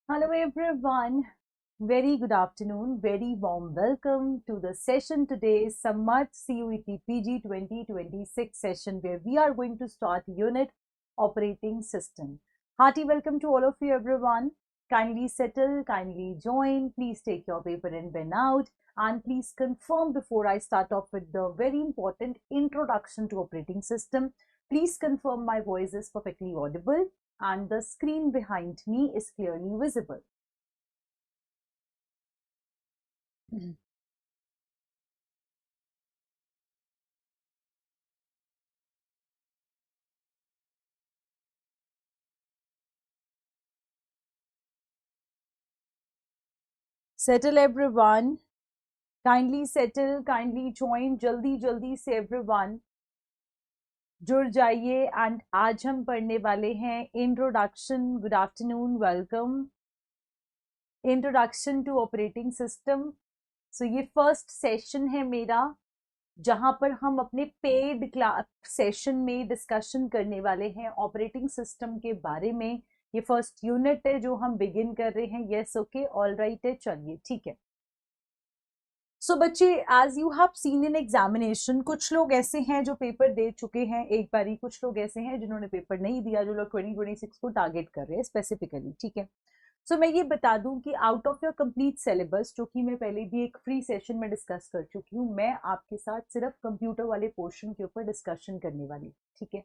Hello everyone, very good afternoon, very warm welcome to the session today, Sammat CUET PG 2026 session where we are going to start unit operating system. Hearty welcome to all of you everyone. Kindly settle, kindly join, please take your paper and pen out and please confirm before I start off with the very important introduction to operating system. Please confirm my voice is perfectly audible and the screen behind me is clearly visible. Settle everyone, kindly settle, kindly join, जल्दी जल्दी से everyone जुड़ जाइए and आज हम पढ़ने वाले हैं introduction. Good afternoon, welcome. Introduction to operating system. So ये फर्स्ट सेशन है मेरा जहां पर हम अपने पेड क्लास सेशन में डिस्कशन करने वाले हैं ऑपरेटिंग सिस्टम के बारे में. ये फर्स्ट यूनिट है जो हम बिगिन कर रहे हैं. यस, ओके, ऑल राइट है, चलिए ठीक है. सो बच्चे, as you have seen in examination, कुछ लोग ऐसे हैं जो पेपर दे चुके हैं एक बारी, कुछ लोग ऐसे हैं जिन्होंने पेपर नहीं दिया, जो लोग 2026 को टारगेट कर रहे हैं स्पेसिफिकली. ठीक है. सो मैं ये बता दूं कि out of your complete syllabus, जो कि मैं पहले भी एक फ्री सेशन में डिस्कस कर चुकी हूँ, मैं आपके साथ सिर्फ कंप्यूटर वाले पोर्शन के ऊपर डिस्कशन करने वाली. ठीक है.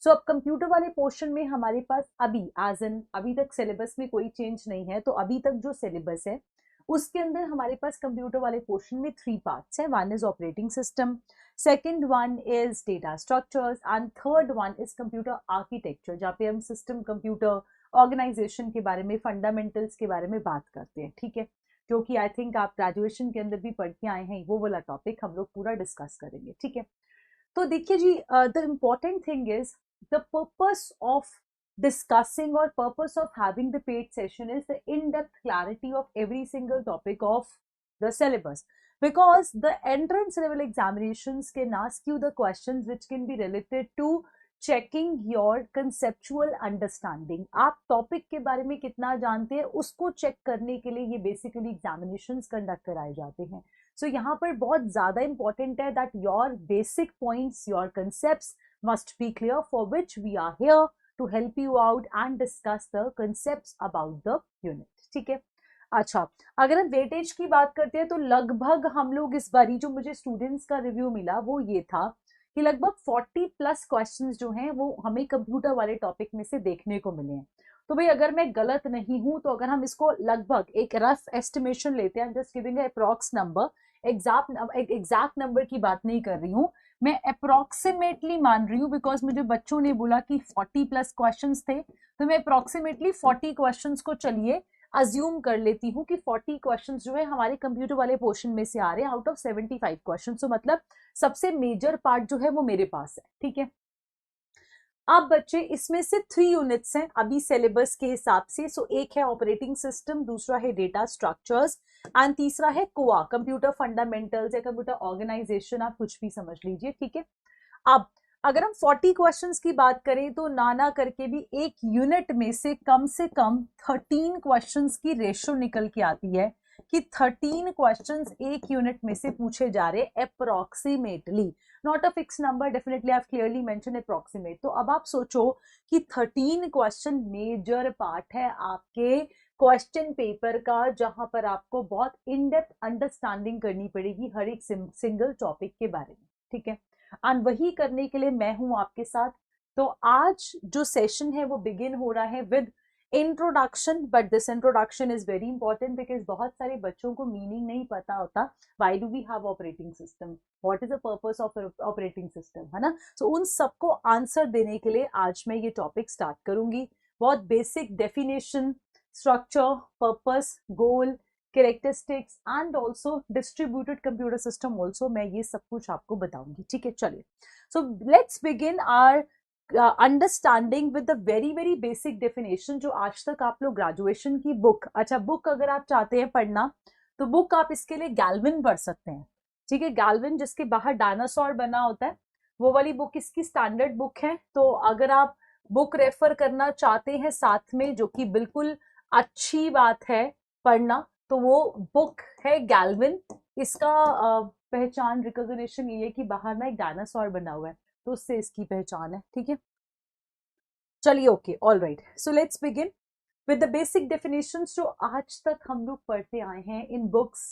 सो अब कंप्यूटर वाले पोर्शन में हमारे पास अभी एज एन अभी तक सिलेबस में कोई चेंज नहीं है, तो अभी तक जो सिलेबस है उसके अंदर हमारे पास कंप्यूटर वाले पोर्शन में 3 पार्ट्स हैं. One is operating system, second one is data structures and third one is computer architecture, जहाँ पे हम सिस्टम, कंप्यूटर ऑर्गेनाइजेशन के बारे में, फंडामेंटल्स के बारे में बात करते हैं. ठीक है. क्योंकि आई थिंक आप ग्रेजुएशन के अंदर भी पढ़ के आए हैं, वो वाला टॉपिक हम लोग पूरा डिस्कस करेंगे. ठीक है. तो देखिए जी, the important thing is the purpose of discussing or purpose of having the paid session is the in-depth clarity of every single topic of the syllabus, because the entrance level examinations can ask you the questions which can be related to checking your conceptual understanding. आप topic के बारे में कितना जानते हैं उसको check करने के लिए ये बेसिकली एग्जामिनेशंस कंडक्ट कराए जाते हैं. सो यहाँ पर बहुत ज्यादा इंपॉर्टेंट है that your basic points, your concepts must be clear, for which we are here to help you out and discuss the concepts about the unit. ठीक है. अच्छा, अगर हम वेटेज की बात करते हैं तो लगभग हम लोग इस बारी, जो मुझे स्टूडेंट्स का रिव्यू मिला वो ये था कि लगभग 40 प्लस क्वेश्चंस जो हैं वो हमें कंप्यूटर वाले टॉपिक में से देखने को मिले हैं. तो भाई अगर मैं गलत नहीं हूं तो अगर हम इसको लगभग एक रफ एस्टिमेशन लेते हैं, just giving approx number, exact number की बात नहीं कर रही हूं, मैं अप्रोक्सीमेटली मान रही हूँ, बिकॉज मुझे बच्चों ने बोला कि 40 प्लस क्वेश्चंस थे, तो मैं अप्रोक्सीमेटली 40 क्वेश्चंस को चलिए अज्यूम कर लेती हूँ कि 40 क्वेश्चंस जो है हमारे कंप्यूटर वाले पोर्शन में से आ रहे हैं आउट ऑफ 75 क्वेश्चन. तो मतलब सबसे मेजर पार्ट जो है वो मेरे पास है. ठीक है. अब बच्चे, इसमें से 3 यूनिट्स हैं अभी सिलेबस के हिसाब से. सो एक है ऑपरेटिंग सिस्टम, दूसरा है डेटा स्ट्रक्चर्स एंड तीसरा है कोआ, कंप्यूटर फंडामेंटल्स या कंप्यूटर ऑर्गेनाइजेशन, आप कुछ भी समझ लीजिए. ठीक है. अब अगर हम 40 क्वेश्चंस की बात करें तो नाना करके भी एक यूनिट में से कम 13 क्वेश्चंस की रेशो निकल के आती है कि 13 क्वेश्चंस एक यूनिट में से पूछे जा रहे approximately, not a fix number, definitely I clearly mention approximate. तो अब आप सोचो कि 13 क्वेश्चन मेजर पार्ट है आपके क्वेश्चन पेपर का, जहां पर आपको बहुत इन डेप्थ अंडरस्टैंडिंग करनी पड़ेगी हर एक सिंगल टॉपिक के बारे में. ठीक है. और वही करने के लिए मैं हूं आपके साथ. तो आज जो सेशन है वो बिगिन हो रहा है with introduction, but this introduction is very important because बहुत सारे बच्चों को मीनिंग नहीं पता होता. Why do we have operating system, what is the purpose of operating system, है ना. सो उन सबको आंसर देने के लिए आज मैं ये टॉपिक स्टार्ट करूंगी. बहुत basic definition, structure, purpose, goal, characteristics and also distributed computer system also, मैं ये सब कुछ आपको बताऊंगी. ठीक है. चलिए, so let's begin our understanding with the very very basic definition जो आज तक आप लोग ग्रेजुएशन की बुक, अच्छा बुक अगर आप चाहते हैं पढ़ना तो बुक आप इसके लिए गैल्विन पढ़ सकते हैं. ठीक है. गैल्विन जिसके बाहर डायनासोर बना होता है, वो वाली बुक इसकी स्टैंडर्ड बुक है. तो अगर आप बुक रेफर करना चाहते हैं साथ में, जो कि बिल्कुल अच्छी बात है पढ़ना। तो वो बुक है गैल्विन। इसका पहचान रिकॉग्निशन ये है कि बाहर ना एक डायनासोर बना हुआ है, तो उससे इसकी पहचान है। ठीक है, चलिए okay, all right, so let's begin with the basic definitions जो आज तक हम लोग पढ़ते आए हैं इन बुक्स।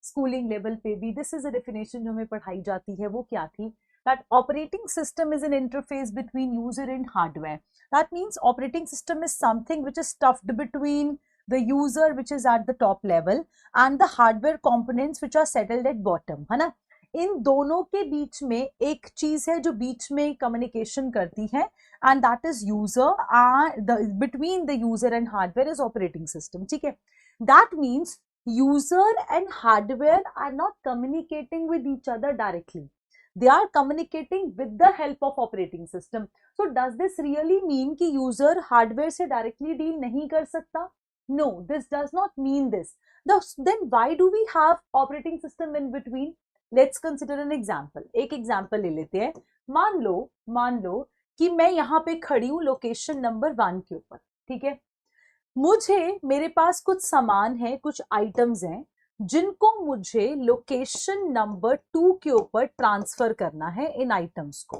स्कूलिंग लेवल पे भी दिस इज अ डेफिनेशन जो हमें पढ़ाई जाती है। वो क्या थी? that operating system is an interface between user and hardware. That means operating system is something which is stuffed between the user, which is at the top level, and the hardware components which are settled at bottom, है ना? इन दोनों के बीच में एक चीज है जो बीच में कम्युनिकेशन करती है, and that is user, and the between the user and hardware is operating system. ठीक है, that means user and hardware are not communicating with each other directly. They are communicating with the help of operating system. So does this really mean कि user hardware से directly deal नहीं कर सकता? No, this does not mean this. Then why do we have operating system in between? Let's consider an example. एक example ले लेते हैं। मान लो कि मैं यहाँ पे खड़ी हूँ लोकेशन नंबर 1 के ऊपर। ठीक है, मुझे मेरे पास कुछ सामान है, कुछ आइटम्स हैं जिनको मुझे लोकेशन नंबर 2 के ऊपर ट्रांसफर करना है इन आइटम्स को।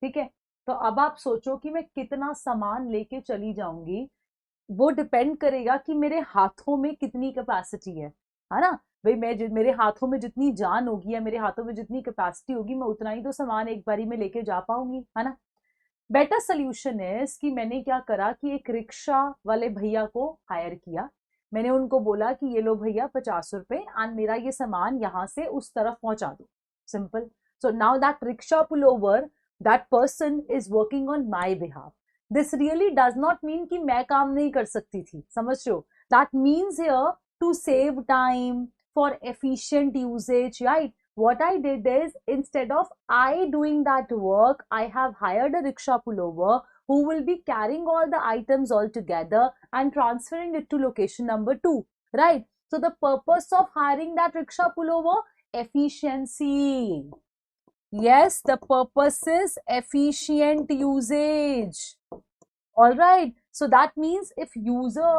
ठीक है, तो अब आप सोचो कि मैं कितना सामान लेके चली जाऊंगी। वो डिपेंड करेगा कि मेरे हाथों में कितनी कैपेसिटी है ना? भाई मेरे हाथों में जितनी जान होगी या मेरे हाथों में जितनी कैपेसिटी होगी, मैं उतना ही तो सामान एक बारी में लेके जा पाऊंगी, है ना? बेटर सोल्यूशन इज कि मैंने क्या करा कि एक रिक्शा वाले भैया को हायर किया। मैंने उनको बोला कि ये लो भैया 50 रुपए, एंड मेरा ये सामान यहाँ से उस तरफ पहुंचा दो। Simple. So now that rickshaw pull over, that person is working on my behalf. This really does not mean कि मैं काम नहीं कर सकती थी, समझ रहे हो? That means here to save time for efficient usages, right? What I did is, instead of I doing that work, I have hired a rickshaw pullover who will be carrying all the items all together and transferring it to location number 2, right? So the purpose of hiring that rickshaw pullover, efficiency. Yes, the purpose is efficient usage. All right. So that means if user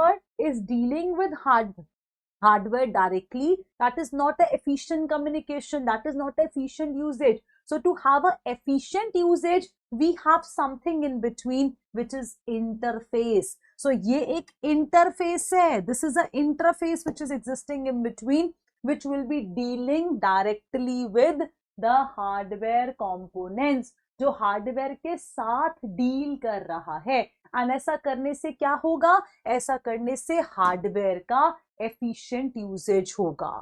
is dealing with hardware directly, that is not an efficient communication, that is not efficient usage. So to have an efficient usage, we have something in between which is interface. So ये एक interface है, this is an interface which is existing in between, which will be dealing directly with the hardware components, जो hardware के साथ deal कर रहा है। And ऐसा करने से क्या होगा? ऐसा करने से हार्डवेयर का efficient usage होगा।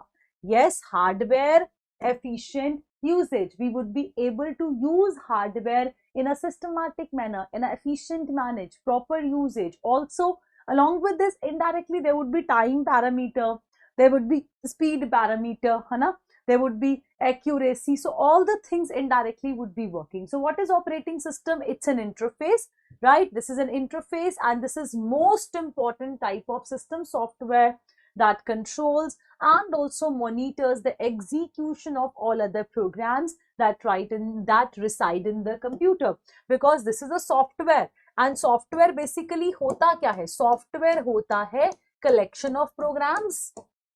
Yes, hardware efficient usage. We would be able to use hardware in a systematic manner, in an efficient manner, proper usage. Also, along with this, indirectly, there would be time parameter, there would be speed parameter, है ना? There would be accuracy. So all the things indirectly would be working. So what is operating system? It's an interface, right? This is an interface, and this is most important type of system software that controls and also monitors the execution of all other programs that reside in the computer, because this is a software, and software basically होता क्या है? Software होता है collection of programs,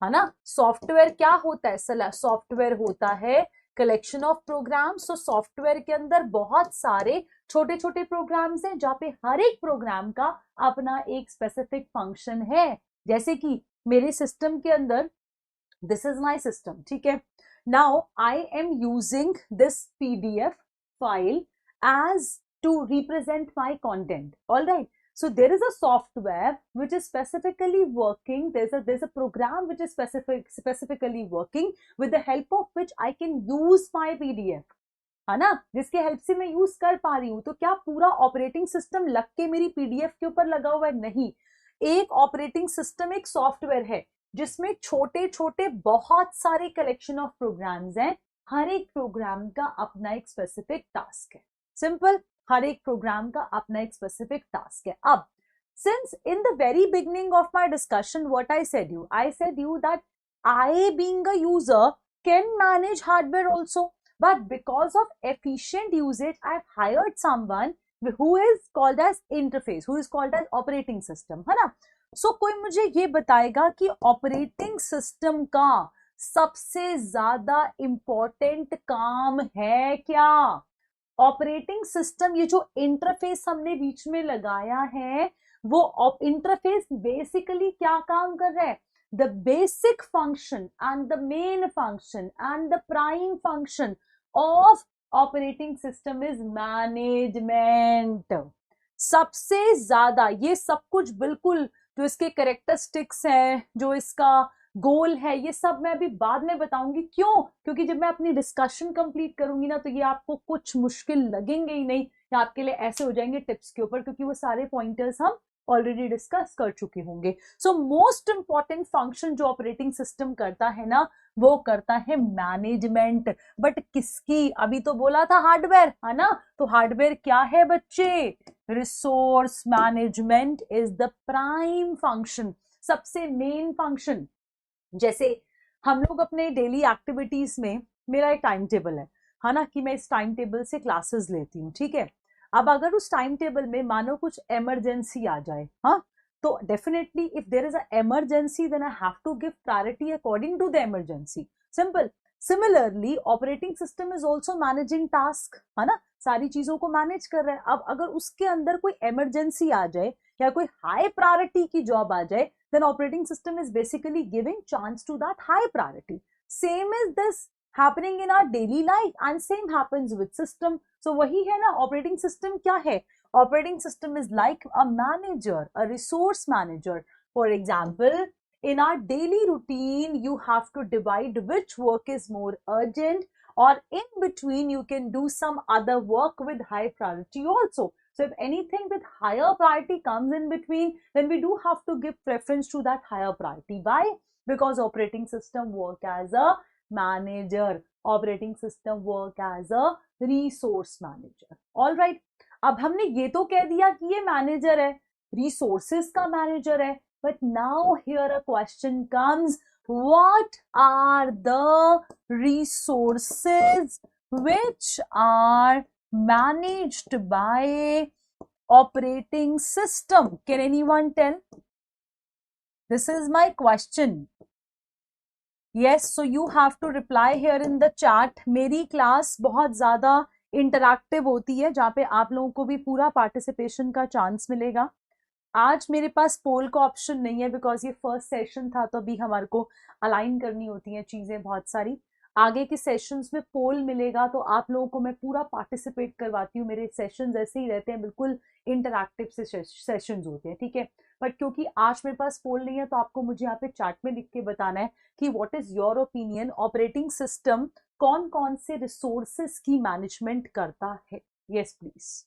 है ना? Software क्या होता है? Software होता है collection of programs. So software के अंदर बहुत सारे छोटे छोटे programs हैं, जहाँ पे हर एक program का अपना एक specific function है। जैसे कि मेरे सिस्टम के अंदर, दिस इज माई सिस्टम, ठीक है? Now I am using this PDF file as to represent my content, all right? So there is a software which is specifically working, there's a program which is specifically working with the help of which I can use my PDF, है ना? जिसके help से मैं use कर पा रही हूँ। तो क्या पूरा ऑपरेटिंग सिस्टम लग के मेरी पीडीएफ के ऊपर लगा हुआ है? नहीं। एक ऑपरेटिंग सिस्टम एक सॉफ्टवेयर है जिसमें छोटे छोटे बहुत सारे कलेक्शन ऑफ प्रोग्राम्स हैं। हर एक प्रोग्राम का अपना एक स्पेसिफिक टास्क है। सिंपल, हर एक प्रोग्राम का अपना एक स्पेसिफिक टास्क है। अब since in the very beginning of my discussion, what I said you that I being a user can manage hardware also, but because of efficient usage, I've hired someone who is called as interface, who is called as operating system, है ना? सो कोई मुझे ये बताएगा कि operating system का सबसे ज्यादा इंपॉर्टेंट काम है क्या? ऑपरेटिंग सिस्टम, ये जो इंटरफेस हमने बीच में लगाया है, वो इंटरफेस बेसिकली क्या काम कर रहा है? The basic function and the main function and the prime function of operating system is management. सबसे ज्यादा ये सब कुछ बिल्कुल जो इसके कैरेक्टरिस्टिक्स हैं, जो इसका गोल है, ये सब मैं अभी बाद में बताऊंगी। क्यों? क्योंकि जब मैं अपनी डिस्कशन कंप्लीट करूंगी ना, तो ये आपको कुछ मुश्किल लगेंगे ही नहीं, या आपके लिए ऐसे हो जाएंगे टिप्स के ऊपर, क्योंकि वो सारे पॉइंटर्स हम ऑलरेडी डिस्कस कर चुके होंगे। सो मोस्ट इंपॉर्टेंट फंक्शन जो ऑपरेटिंग सिस्टम करता है ना, वो करता है मैनेजमेंट। बट किसकी? अभी तो बोला था हार्डवेयर, है ना? तो हार्डवेयर क्या है बच्चे? Resource management is the prime function, सबसे मेन फंक्शन। जैसे हम लोग अपने डेली एक्टिविटीज में, मेरा एक टाइम टेबल है ना, कि मैं इस टाइम टेबल से क्लासेस लेती हूँ, ठीक है। अब अगर उस टाइम टेबल में मानो कुछ इमरजेंसी आ जाए, हाँ, तो definitely if there is a emergency then I have to give priority according to the emergency. Simple. Similarly operating system is also managing task, है ना, सारी चीजों को मैनेज कर रहा है। अब अगर उसके अंदर कोई इमरजेंसी आ जाए या कोई हाई प्रायोरिटी की जॉब आ जाए, then operating system is basically giving chance to that high priority. Same is this happening in our daily life and same happens with system. So वही है ना, operating system क्या है? Operating system is like a manager, a resource manager. For example, in our daily routine, you have to divide which work is more urgent, or in between you can do some other work with high priority also. So if anything with higher priority comes in between, then we do have to give preference to that higher priority. Why? Because operating system work as a manager. Operating system work as a resource manager. All right. अब हमने ये तो कह दिया कि ये manager है, resources का मैनेजर है, but now here a question comes, what are the resources which are managed by operating system? Can anyone tell? This is my question. Yes, so you have to reply here in the chat. मेरी class बहुत ज़्यादा interactive होती है, जहाँ पे आप लोगों को भी पूरा पार्टिसिपेशन का चांस मिलेगा। आज मेरे पास पोल का ऑप्शन नहीं है, बिकॉज ये फर्स्ट सेशन था, तो अभी हमारे को अलाइन करनी होती हैं चीज़ें बहुत सारी। आगे के सेशंस में पोल मिलेगा, तो आप लोगों को मैं पूरा पार्टिसिपेट करवाती हूँ। मेरे सेशंस ऐसे ही रहते हैं, बिल्कुल इंटरैक्टिव से सेशंस होते हैं, ठीक है। बट क्योंकि आज मेरे पास पोल नहीं है, तो आपको मुझे यहाँ पे चार्ट में लिख के बताना है कि what is your opinion, operating system कौन कौन से रिसोर्सेस की मैनेजमेंट करता है। Yes please,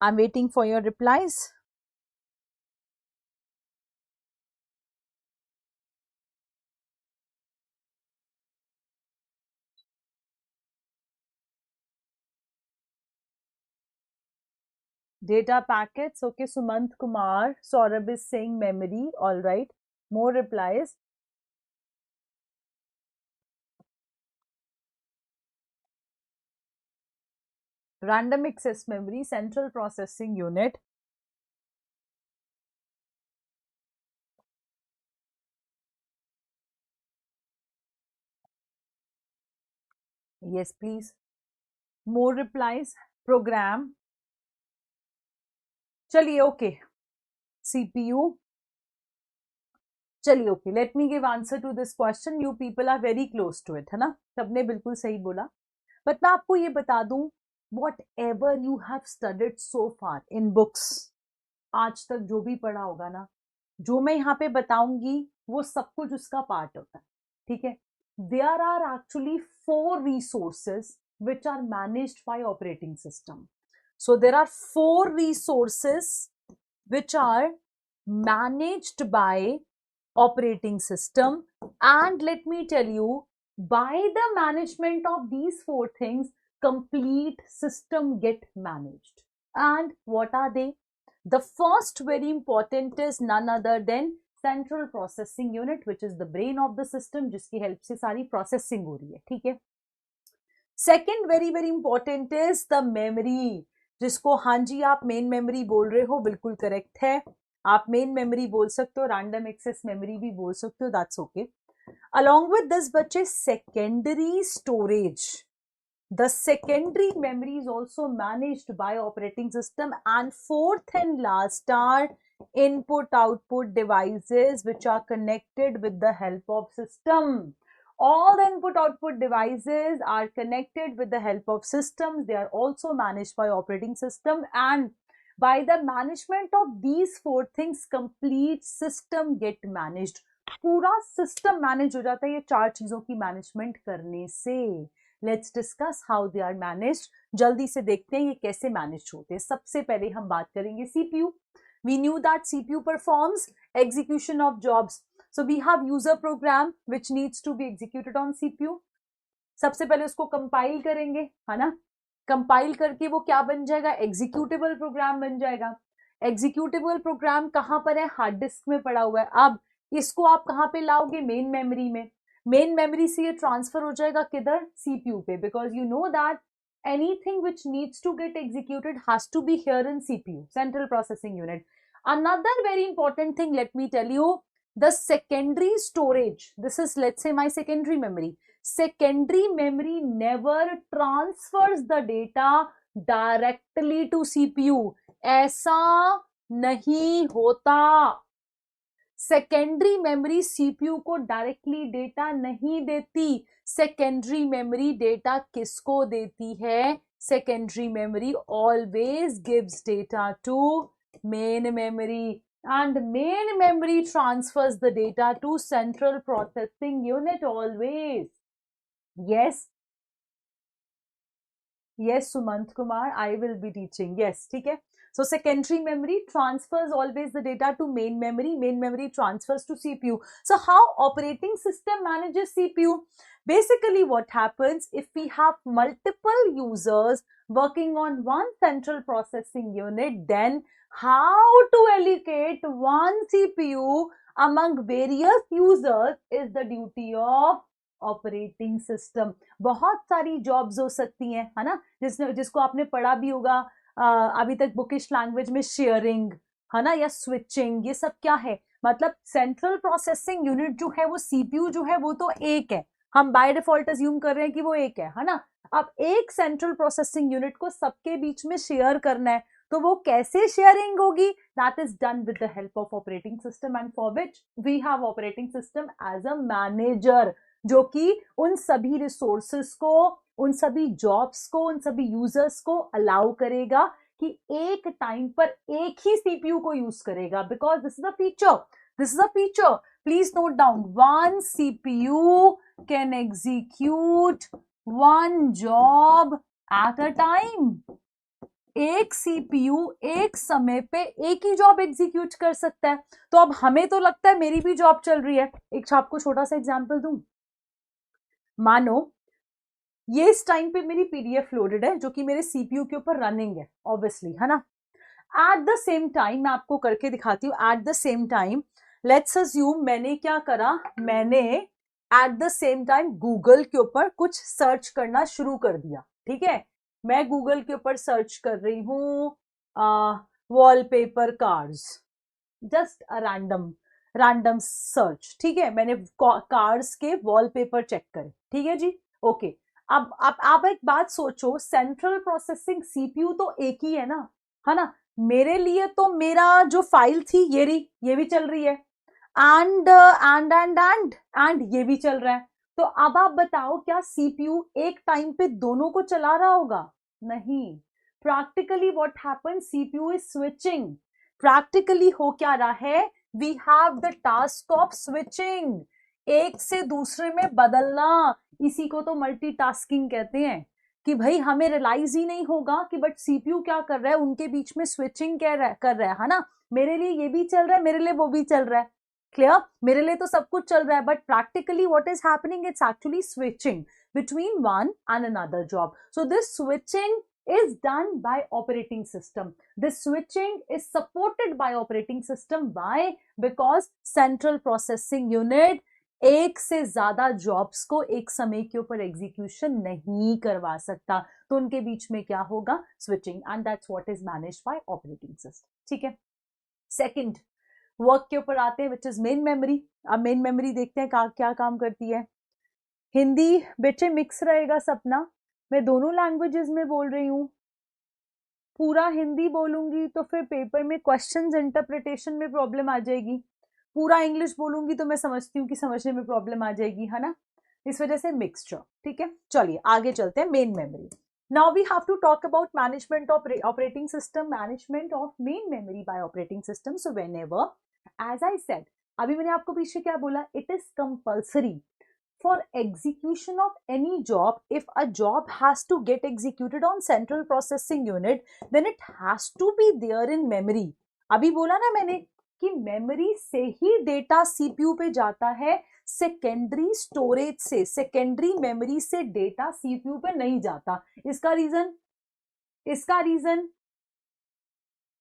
I am waiting for your replies. Data packets, okay, Sumant Kumar, Saurabh is saying memory, all right. More replies. Random access memory, central processing unit. Yes, please. More replies. Program. चलिए, okay. CPU. चलिए, okay. Let me give answer to this question. You people are very close to it, है ना? सबने बिल्कुल सही बोला. But मैं आपको ये बता दूं, whatever you have studied so far in books, आज तक जो भी पढ़ा होगा ना, जो मैं यहाँ पे बताऊंगी, वो सब कुछ उसका पार्ट होता है, ठीक है। There are actually 4 resources which are managed by operating system. So there are 4 resources which are managed by operating system, and let me tell you, by the management of these 4 things, complete system get managed. And what are they? The first very important is none other than central processing unit, which is the brain of the system, जिसकी help से सारी processing हो रही है, ठीक है। Second very very important is the memory, जिसको हाँ जी आप मेन मेमोरी बोल रहे हो, बिल्कुल करेक्ट है। आप मेन मेमोरी बोल सकते हो, रैंडम एक्सेस मेमोरी भी बोल सकते हो, that's okay. Along with this बच्चे secondary storage, the secondary memory is also managed by operating system. And fourth and last are input output devices which are connected with the help of system. All the input output devices are connected with the help of systems. They are also managed by operating system, and by the management of these four things complete system get managed. पूरा system manage हो जाता है ये चार चीजों की management करने से. Let's discuss how they are managed. जल्दी से देखते हैं ये कैसे मैनेज होते हैं. सबसे पहले हम बात करेंगे CPU. We knew that CPU performs execution of jobs. So we have user program which needs to be executed on CPU. सबसे पहले उसको कंपाइल करेंगे, है ना. कंपाइल करके वो क्या बन जाएगा, एग्जीक्यूटेबल प्रोग्राम बन जाएगा. एग्जीक्यूटेबल प्रोग्राम कहां पर है, हार्ड डिस्क में पड़ा हुआ है. अब इसको आप कहां पे लाओगे, मेन मेमोरी में. मेन मेमोरी से ये ट्रांसफर हो जाएगा किधर, सीपीयू पे, because you know that anything which needs to get executed has to be here in CPU, central processing unit. Another very important thing, let me tell you, the secondary storage, this is, let's say, my secondary memory. Secondary memory never transfers the data directly to CPU. ऐसा नहीं होता. Secondary memory CPU को directly data नहीं देती. Secondary memory data किसको देती है, secondary memory always gives data to main memory, and main memory transfers the data to central processing unit always. Yes yes Sumant Kumar, I will be teaching. Yes, ठीक है. So secondary memory transfers always the data to main memory transfers to CPU. So how operating system manages CPU? Basically what happens, if we have multiple users working on one central processing unit, then how to allocate one CPU among various users is the duty of operating system. बहुत सारी jobs हो सकती हैं, है ना, जिसको आपने पढ़ा भी होगा अभी तक बुकिश लैंग्वेज में, शेयरिंग, है ना, या स्विचिंग. ये सब क्या है, मतलब सेंट्रल प्रोसेसिंग यूनिट जो है वो सीपीयू जो है वो तो एक है, हम बाय डिफॉल्ट अज्यूम कर रहे हैं कि वो एक है ना. अब एक सेंट्रल प्रोसेसिंग यूनिट को सबके बीच में शेयर करना है, तो वो कैसे शेयरिंग होगी, that is done with the help of operating system, and for which we have operating system as a manager, जो कि उन सभी रिसोर्सेस को, उन सभी जॉब्स को, उन सभी यूजर्स को अलाउ करेगा कि एक टाइम पर एक ही सीपीयू को यूज करेगा. Because this is a feature, please note down, one CPU can execute one job at a time. एक सीपीयू एक समय पे एक ही जॉब एग्जीक्यूट कर सकता है. तो अब हमें तो लगता है मेरी भी जॉब चल रही है. एक आपको छोटा सा एग्जांपल दूं, मानो ये इस टाइम पे मेरी पीडीएफ लोडेड है जो कि मेरे सीपीयू के ऊपर रनिंग है, ऑब्वियसली, है ना. एट द सेम टाइम, मैं आपको करके दिखाती हूँ. At the same time let's assume मैंने क्या करा, मैंने at the same time Google के ऊपर कुछ सर्च करना शुरू कर दिया. ठीक है, मैं गूगल के ऊपर सर्च कर रही हूँ wallpaper cards, just a random search. ठीक है, मैंने कार्ड्स के वॉलपेपर चेक करे. ठीक है जी, ओके. अब आप एक बात सोचो, सेंट्रल प्रोसेसिंग सीपीयू तो एक ही है ना, है ना. मेरे लिए तो मेरा जो फाइल थी ये भी चल रही है, एंड ये भी चल रहा है. तो अब आप बताओ, क्या सीपीयू एक टाइम पे दोनों को चला रहा होगा, नहीं. Practically what happens, CPU is switching. Practically हो क्या रहा है, we have the task of switching, एक से दूसरे में बदलना. इसी को तो मल्टीटास्किंग कहते हैं, कि भाई हमें रियलाइज ही नहीं होगा कि बट सीपीयू क्या कर रहा है, उनके बीच में स्विचिंग कर रहा है ना. मेरे लिए ये भी चल रहा है, मेरे लिए वो भी चल रहा है. क्लियर, मेरे लिए तो सब कुछ चल रहा है, but practically what is happening, it's actually switching between one and another job. So this switching is done by operating system. This switching is supported by operating system. Why? Because central processing unit एक से ज्यादा jobs को एक समय के ऊपर execution नहीं करवा सकता, तो उनके बीच में क्या होगा, switching, and that's what is managed by operating system. ठीक है. सेकंड, वर्क के ऊपर आते हैं, विच इज मेन मेमोरी। अब मेन मेमोरी देखते हैं क्या काम करती है। हिंदी बच्चे मिक्स रहेगा सपना, मैं दोनों लैंग्वेजेस में बोल रही हूँ। पूरा हिंदी बोलूंगी तो फिर पेपर में क्वेश्चंस इंटरप्रिटेशन में प्रॉब्लम आ जाएगी, पूरा इंग्लिश बोलूंगी तो मैं समझती हूँ कि समझने में प्रॉब्लम आ जाएगी, है ना। इस वजह से मिक्सचर। ठीक है, चलिए आगे चलते हैं। Main memory, now we have to talk about management of operating system, management of main memory by operating system. So whenever, as I said, अभी मैंने आपको पीछे क्या बोला, it is compulsory for execution of any job. If a job has to get executed on central processing unit, then it has to be there in memory. अभी बोला ना मैंने कि मेमोरी से ही डेटा सीपीयू पे जाता है, सेकेंडरी स्टोरेज से, सेकेंडरी मेमोरी से डेटा सीपीयू पे नहीं जाता। इसका reason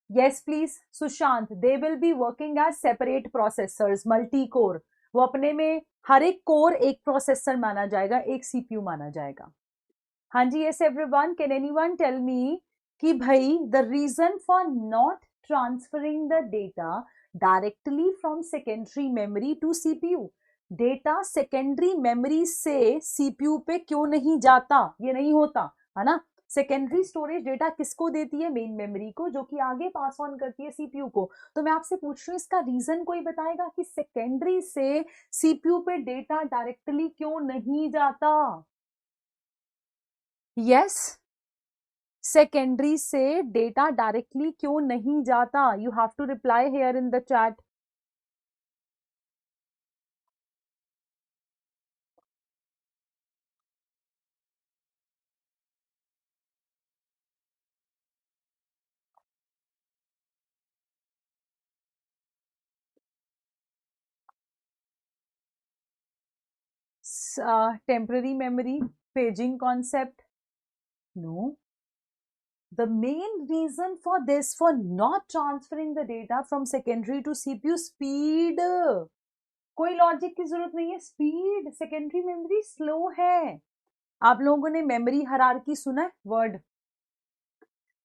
yes please Sushant, they will be working as separate processors, multi core. वो अपने में हर एक कोर एक प्रोसेसर माना जाएगा, एक सीपीयू माना जाएगा। हाँ जी, yes everyone, can anyone tell me कि भाई the reason for not transferring the data directly from secondary memory to CPU, data secondary memory से सीपीयू पे क्यों नहीं जाता, ये नहीं होता, है ना। सेकेंडरी स्टोरेज डेटा किसको देती है, मेन मेमोरी को, जो कि आगे पास ऑन करती है सीपीयू को। तो मैं आपसे पूछ रही हूँ इसका रीजन कोई बताएगा कि सेकेंडरी से सीपीयू पे डेटा डायरेक्टली क्यों नहीं जाता। यस, सेकेंडरी से डेटा डायरेक्टली क्यों नहीं जाता, you have to reply here in the chat. temporary memory, paging concept? No. The main reason for this, for not transferring the data from secondary to CPU, speed. कोई logic की जरूरत नहीं है, speed. Secondary memory slow है। आप लोगों ने memory hierarchy सुना है वर्ड?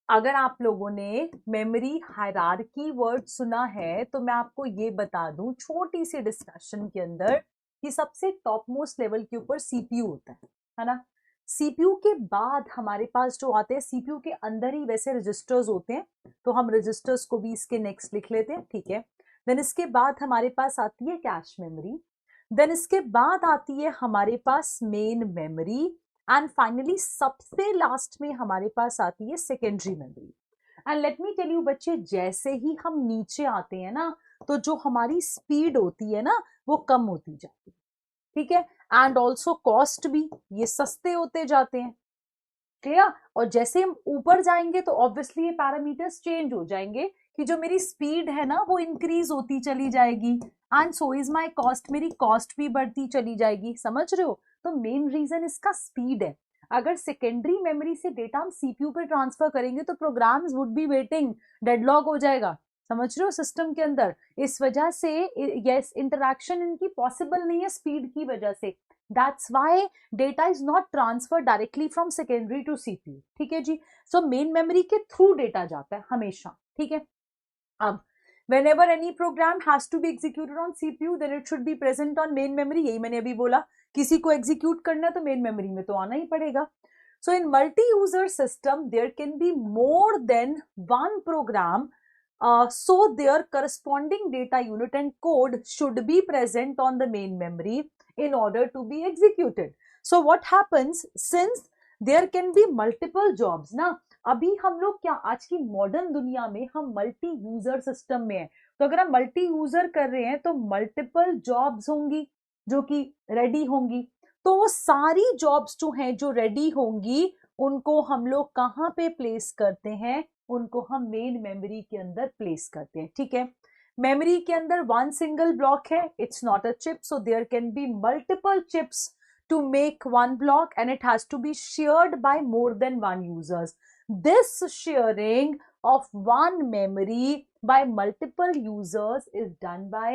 अगर आप लोगों ने मेमोरी हायरार्की वर्ड सुना है तो मैं आपको ये बता दूं छोटी सी डिस्कशन के अंदर कि सबसे टॉप मोस्ट लेवल के ऊपर सीपीयू होता है ना। सीपीयू के बाद हमारे पास जो आते हैं, सीपीयू के अंदर ही वैसे रजिस्टर्स होते हैं, तो हम रजिस्टर्स को भी इसके नेक्स्ट लिख लेते हैं, ठीक है। देन इसके बाद हमारे पास आती है कैश मेमोरी, देन इसके बाद आती है हमारे पास मेन मेमोरी, एंड फाइनली सबसे लास्ट में हमारे पास आती है secondary memory. And let me tell you बच्चे, जैसे ही हम नीचे आते हैं ना, तो जो हमारी स्पीड होती है ना वो कम होती जाती है, ठीक है। एंड ऑल्सो कॉस्ट भी, ये सस्ते होते जाते हैं, क्लियर। और जैसे हम ऊपर जाएंगे तो ऑब्वियसली ये पैरामीटर्स चेंज हो जाएंगे कि जो मेरी स्पीड है ना वो इंक्रीज होती चली जाएगी, and so is my cost, मेरी कॉस्ट भी बढ़ती चली जाएगी, समझ रहे हो। तो मेन रीजन इसका स्पीड है। अगर सेकेंडरी मेमोरी से डेटा हम सीपीयू पे ट्रांसफर करेंगे तो programs would be waiting, deadlock हो जाएगा, समझ रहे हो, सिस्टम के अंदर। इस वजह से यस, इंटरैक्शन इनकी पॉसिबल नहीं है स्पीड की वजह से। That's why data is not transfer directly from secondary to CPU, ठीक है जी। सो मेन मेमोरी के थ्रू डेटा जाता है हमेशा, ठीक है। अब whenever any program has to be executed on CPU, then it should be present on main memory, यही मैंने अभी बोला। किसी को execute करना है तो main memory में तो आना ही पड़ेगा। So in multi-user system, there can be more than one program, so their corresponding data unit and code should be present on the main memory in order to be executed. So what happens, since there can be multiple jobs ना, अभी हम लोग क्या, आज की modern दुनिया में हम मल्टी यूजर सिस्टम में है, तो अगर हम मल्टी यूजर कर रहे हैं तो मल्टीपल जॉब्स होंगी जो कि रेडी होंगी। तो वो सारी जॉब्स जो हैं जो रेडी होंगी उनको हम लोग कहाँ पे प्लेस करते हैं, उनको हम मेन मेमोरी के अंदर प्लेस करते हैं, ठीक है। मेमोरी के अंदर वन सिंगल ब्लॉक है, it's not a chip, so there can be multiple chips to make one block, and it has to be shared by more than one users. This sharing of one memory by multiple users is done by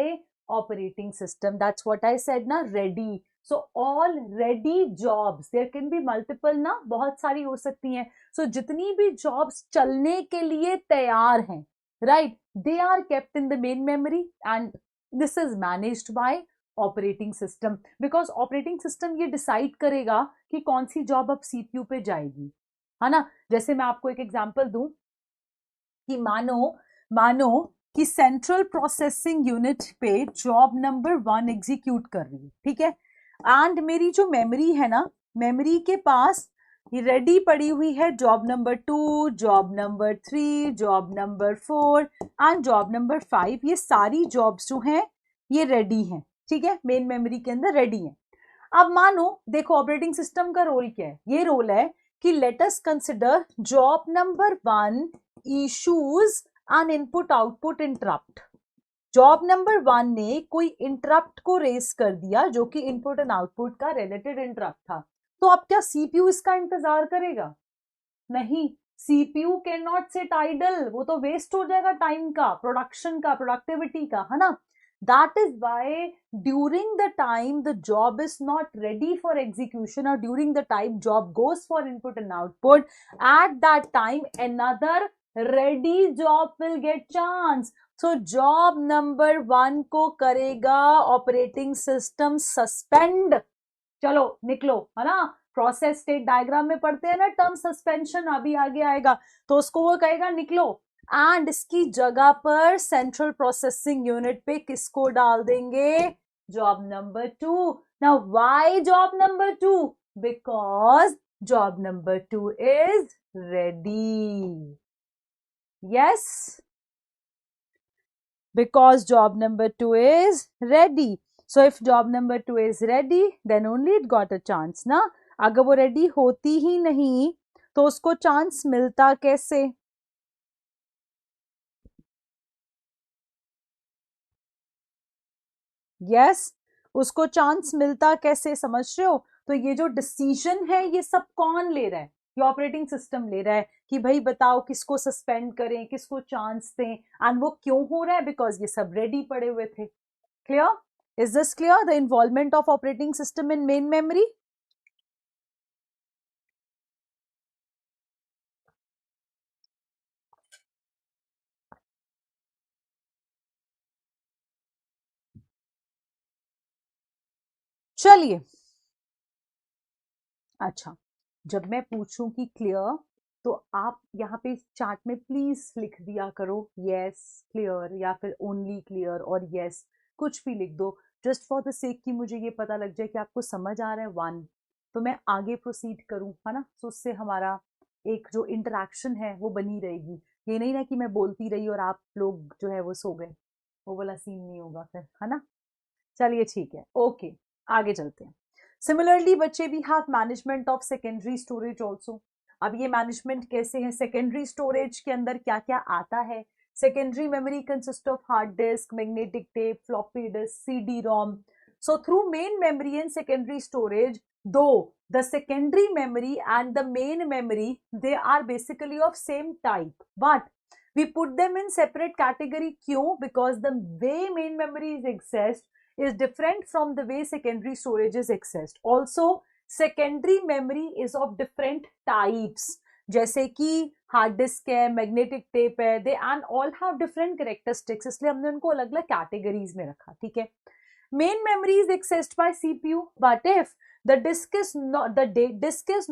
operating system. That's what I said na, ready. So all ready jobs, there can be multiple ना, बहुत सारी हो सकती हैं। So जितनी भी jobs चलने के लिए तैयार हैं, right? They are kept in the main memory and this is managed by operating system, because operating system ये डिसाइड करेगा कि कौन सी जॉब अब सीपीयू पे जाएगी, है ना। जैसे मैं आपको एक एग्जांपल दूं कि मानो कि सेंट्रल प्रोसेसिंग यूनिट पे जॉब नंबर 1 एग्जीक्यूट कर रही है, ठीक है, एंड मेरी जो मेमोरी है ना, मेमोरी के पास रेडी पड़ी हुई है job number 2, job number 3, job number 4 and job number 5। ये सारी जॉब्स जो हैं ये रेडी हैं, ठीक है, मेन मेमोरी के अंदर रेडी हैं। अब मानो देखो ऑपरेटिंग सिस्टम का रोल क्या है, ये रोल है कि let us consider job number 1 issues N input output interrupt. Job number 1 ने कोई इंटरप्ट को रेस कर दिया जो कि इनपुट एंड आउटपुट का रिलेटेड इंटरप्ट था, तो अब क्या सीपीयू इसका इंतजार करेगा? नहीं, CPU can not sit idle, वो तो वेस्ट हो जाएगा टाइम का, प्रोडक्शन का, प्रोडक्टिविटी का, है ना। That is why during the time the job is not ready for execution or during the time job goes for input and output, at that time another ready job will get chance. So job number 1 को करेगा operating system suspend, चलो निकलो, है ना। Process state diagram में पढ़ते हैं ना टर्म सस्पेंशन, अभी आगे आएगा, तो उसको वो कहेगा निकलो, एंड इसकी जगह पर सेंट्रल प्रोसेसिंग यूनिट पे किसको डाल देंगे? Job number 2। Now why job number 2? Because job number 2 is ready. Yes, because job number 2 is ready. So if job number 2 is ready, then only it got a chance ना। अगर वो ready होती ही नहीं तो उसको चांस मिलता कैसे? Yes, उसको चांस मिलता कैसे, समझ रहे हो? तो ये जो डिसीजन है ये सब कौन ले रहा है? ये ऑपरेटिंग सिस्टम ले रहा है कि भाई बताओ किसको सस्पेंड करें, किसको चांस दें, एंड वो क्यों हो रहा है? बिकॉज ये सब रेडी पड़े हुए थे। Clear? Is this clear? The involvement of operating system in main memory. चलिए, अच्छा, जब मैं पूछूं कि क्लियर, तो आप यहाँ पे चार्ट में प्लीज लिख दिया करो यस क्लियर या फिर ओनली क्लियर और यस, कुछ भी लिख दो, जस्ट फॉर द सेक कि मुझे ये पता लग जाए कि आपको समझ आ रहा है 1, तो मैं आगे प्रोसीड करूं, है ना। तो उससे हमारा एक जो इंटरेक्शन है वो बनी रहेगी। ये नहीं ना कि मैं बोलती रही और आप लोग जो है वो सो गए, वो वाला सीन नहीं होगा फिर, है ना। चलिए ठीक है, ओके, आगे चलते हैं। सिमिलरली बच्चे we have management of secondary storage also. अब ये मैनेजमेंट कैसे है? सेकेंडरी स्टोरेज के अंदर क्या क्या आता है? Secondary memory consist of hard disk, magnetic tape, floppy disk, CD ROM. So through main memory and secondary storage, though the secondary memory and the main memory, they are basically of same type, but we put them in separate category. क्यों? Because the way main memory is accessed is different from the way secondary storage is accessed. Also, secondary memory is of different types. जैसे कि hard disk है, magnetic tape है, they and all have different characteristics, इसलिए हमने उनको अलग अलग categories में रखा, ठीक है। Main memory is accessed by CPU, but if the disk is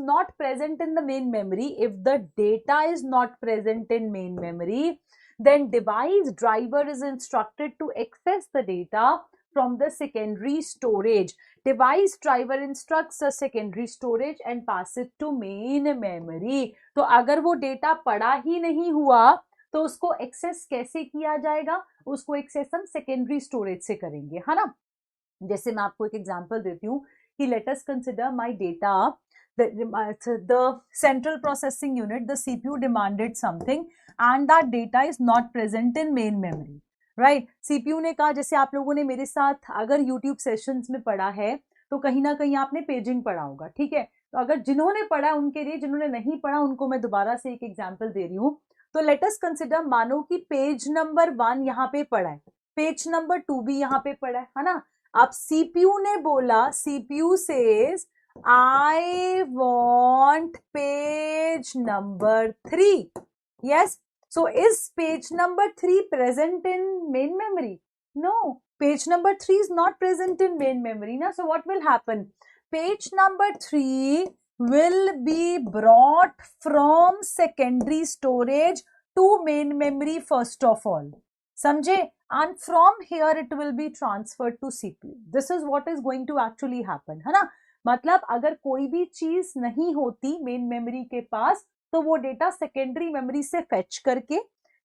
not present in the main memory, if the data is not present in main memory, then device driver is instructed to access the data from the secondary storage. Device driver instructs the secondary storage and pass it to main memory. तो अगर वो data पड़ा ही नहीं हुआ तो उसको access कैसे किया जाएगा? उसको एक्सेस हम सेकेंडरी स्टोरेज से करेंगे, है ना। जैसे मैं आपको एक एग्जांपल देती हूँ कि let us consider my data, the central processing unit, the CPU demanded something and that data is not present in main memory, right? CPU ने कहा, जैसे आप लोगों ने मेरे साथ अगर YouTube सेशंस में पढ़ा है तो कहीं ना कहीं आपने पेजिंग पढ़ा होगा, ठीक है। तो अगर जिन्होंने पढ़ा उनके लिए, जिन्होंने नहीं पढ़ा उनको मैं दोबारा से एक एग्जाम्पल दे रही हूँ। तो लेट अस कंसिडर, मानो कि पेज नंबर 1 यहाँ पे पढ़ा है, पेज नंबर 2 भी यहाँ पे पढ़ा है ना। अब सीपीयू ने बोला, CPU says I want page number 3, yes. So is page number 3 present in main memory? No, page number 3 is not present in main memory na. So what will happen? Page number 3 will be brought from secondary storage to main memory first of all. समझे? And from here it will be transferred to CPU. This is what is going to actually happen, है ना? मतलब अगर कोई भी चीज नहीं होती मेन मेमोरी के पास तो वो डेटा सेकेंडरी मेमोरी से फेच करके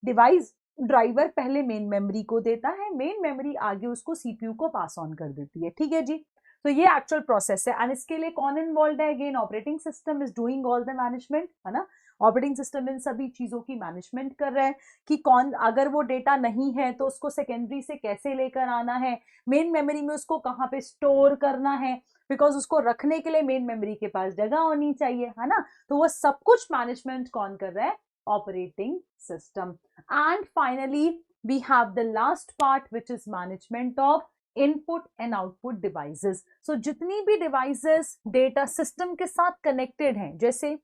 डिवाइस ड्राइवर पहले मेन मेमोरी को देता है, मेन मेमोरी आगे उसको सीपीयू को पास ऑन कर देती है। ठीक है जी, तो ये एक्चुअल प्रोसेस है। एंड इसके लिए कौन इन्वॉल्व है? Again operating system is doing all the management, है ना। ऑपरेटिंग सिस्टम इन सभी चीजों की मैनेजमेंट कर रहा है कि कौन, अगर वो डेटा नहीं है तो उसको सेकेंडरी से कैसे लेकर आना है, मेन मेमोरी में उसको कहाँ पे स्टोर करना है, बिकॉज उसको रखने के लिए मेन मेमोरी के पास जगह होनी चाहिए, है ना। तो वो सब कुछ मैनेजमेंट कौन कर रहा है? Operating system. And finally we have the last part which is management of input and output devices. So जितनी भी डिवाइसेस डेटा सिस्टम के साथ कनेक्टेड हैं, जैसे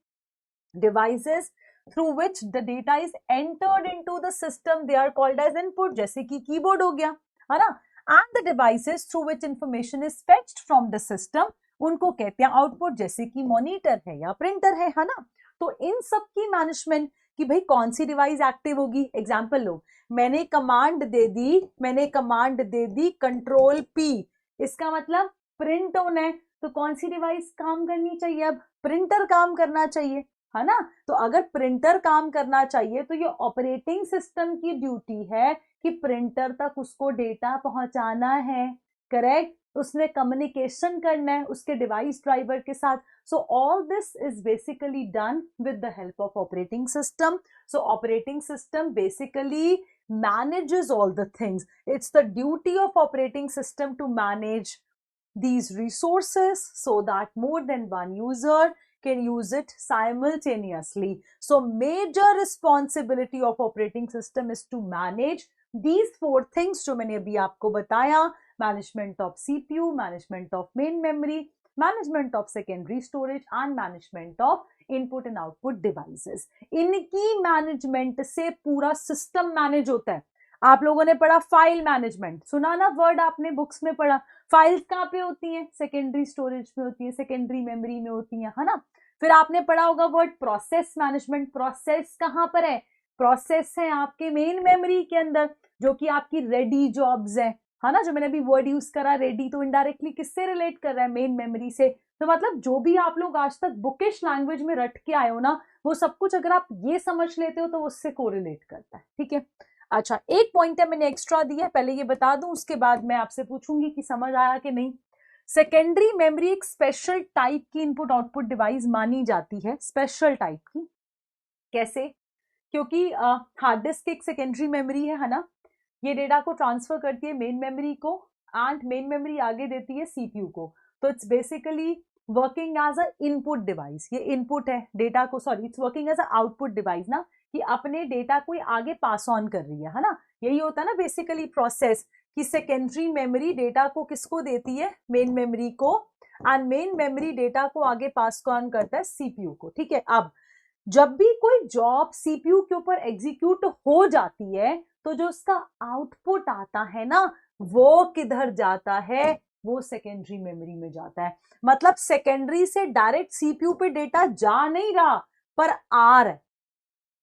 devices through which the data is entered into the system, they are called as input, जैसे कि keyboard हो गया, है ना। and the devices through which information is fetched from the system, उनको कहते हैं आउटपुट, जैसे कि मॉनिटर है या प्रिंटर है ना। तो इन सब की मैनेजमेंट कि भाई कौन सी डिवाइस एक्टिव होगी। एग्जाम्पल लो, मैंने कमांड दे दी कंट्रोल पी, इसका मतलब प्रिंट ऑन है, तो कौन सी डिवाइस काम करनी चाहिए? अब प्रिंटर काम करना चाहिए, है ना। तो अगर प्रिंटर काम करना चाहिए तो ये ऑपरेटिंग सिस्टम की ड्यूटी है कि प्रिंटर तक उसको डेटा पहुंचाना है, करेक्ट। उसने कम्युनिकेशन करना है उसके डिवाइस ड्राइवर के साथ। So all this is basically done with the help of operating system. So operating system basically manages all the things. It's the duty of operating system to manage these resources so that more than one user can use it simultaneously. So major responsibility of operating system is to manage these four things जो मैंने अभी आपको बताया: management of CPU, management of main memory, management of secondary storage and management of input and output devices. इनकी management से पूरा system manage होता है। आप लोगों ने पढ़ा फाइल मैनेजमेंट, सुना ना वर्ड, आपने बुक्स में पढ़ा। फाइल्स कहाँ पे होती हैं? सेकेंडरी स्टोरेज में होती है, सेकेंडरी मेमोरी में होती है, है ना। फिर आपने पढ़ा होगा वर्ड प्रोसेस मैनेजमेंट। प्रोसेस कहाँ पर है? प्रोसेस है आपके मेन मेमोरी के अंदर, जो कि आपकी रेडी जॉब्स है ना। जो मैंने अभी वर्ड यूज करा रेडी, तो इनडायरेक्टली किससे रिलेट कर रहा है? मेन मेमोरी से। तो मतलब जो भी आप लोग आज तक बुकिश लैंग्वेज में रट के आए हो ना, वो सब कुछ अगर आप ये समझ लेते हो तो उससे कोरिलेट करता है। ठीक है, अच्छा एक पॉइंट है मैंने एक्स्ट्रा दिया है, पहले ये बता दूं, उसके बाद मैं आपसे पूछूंगी कि समझ आया कि नहीं। सेकेंडरी मेमोरी एक स्पेशल टाइप की इनपुट आउटपुट डिवाइस मानी जाती है। स्पेशल टाइप की कैसे? क्योंकि हार्ड डिस्क एक सेकेंडरी मेमोरी है ना। ये डेटा को ट्रांसफर करती है मेन मेमोरी को एंड मेन मेमोरी आगे देती है सीपीयू को। तो it's basically working as a input device. ये इनपुट है डेटा को, sorry it's working as a output device ना, कि अपने डेटा को आगे पास ऑन कर रही है ना। यही होता है ना बेसिकली प्रोसेस, कि सेकेंडरी मेमोरी डेटा को किसको देती है? मेन मेमोरी को, एंड मेन मेमोरी डेटा को आगे पास ऑन करता है सीपीयू को। ठीक है, अब जब भी कोई जॉब सीपीयू के ऊपर एग्जीक्यूट हो जाती है तो जो उसका आउटपुट आता है ना, वो किधर जाता है? वो सेकेंडरी मेमोरी में जाता है। मतलब सेकेंडरी से डायरेक्ट सीपीयू पे डेटा जा नहीं रहा पर आ रहा है।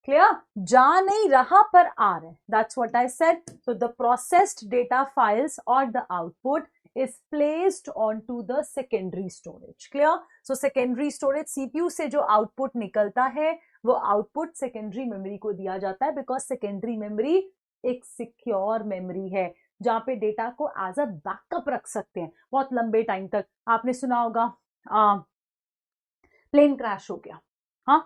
क्लियर? जा नहीं रहा पर आ रहा है। That's what I said. So the processed data files और the output is placed onto the secondary storage. Clear? So secondary storage CPU से जो output निकलता है वो output secondary memory को दिया जाता है, because secondary memory एक secure memory है जहाँ पे डेटा को एज अ बैकअप रख सकते हैं बहुत लंबे टाइम तक। आपने सुना होगा प्लेन क्रैश हो गया, हाँ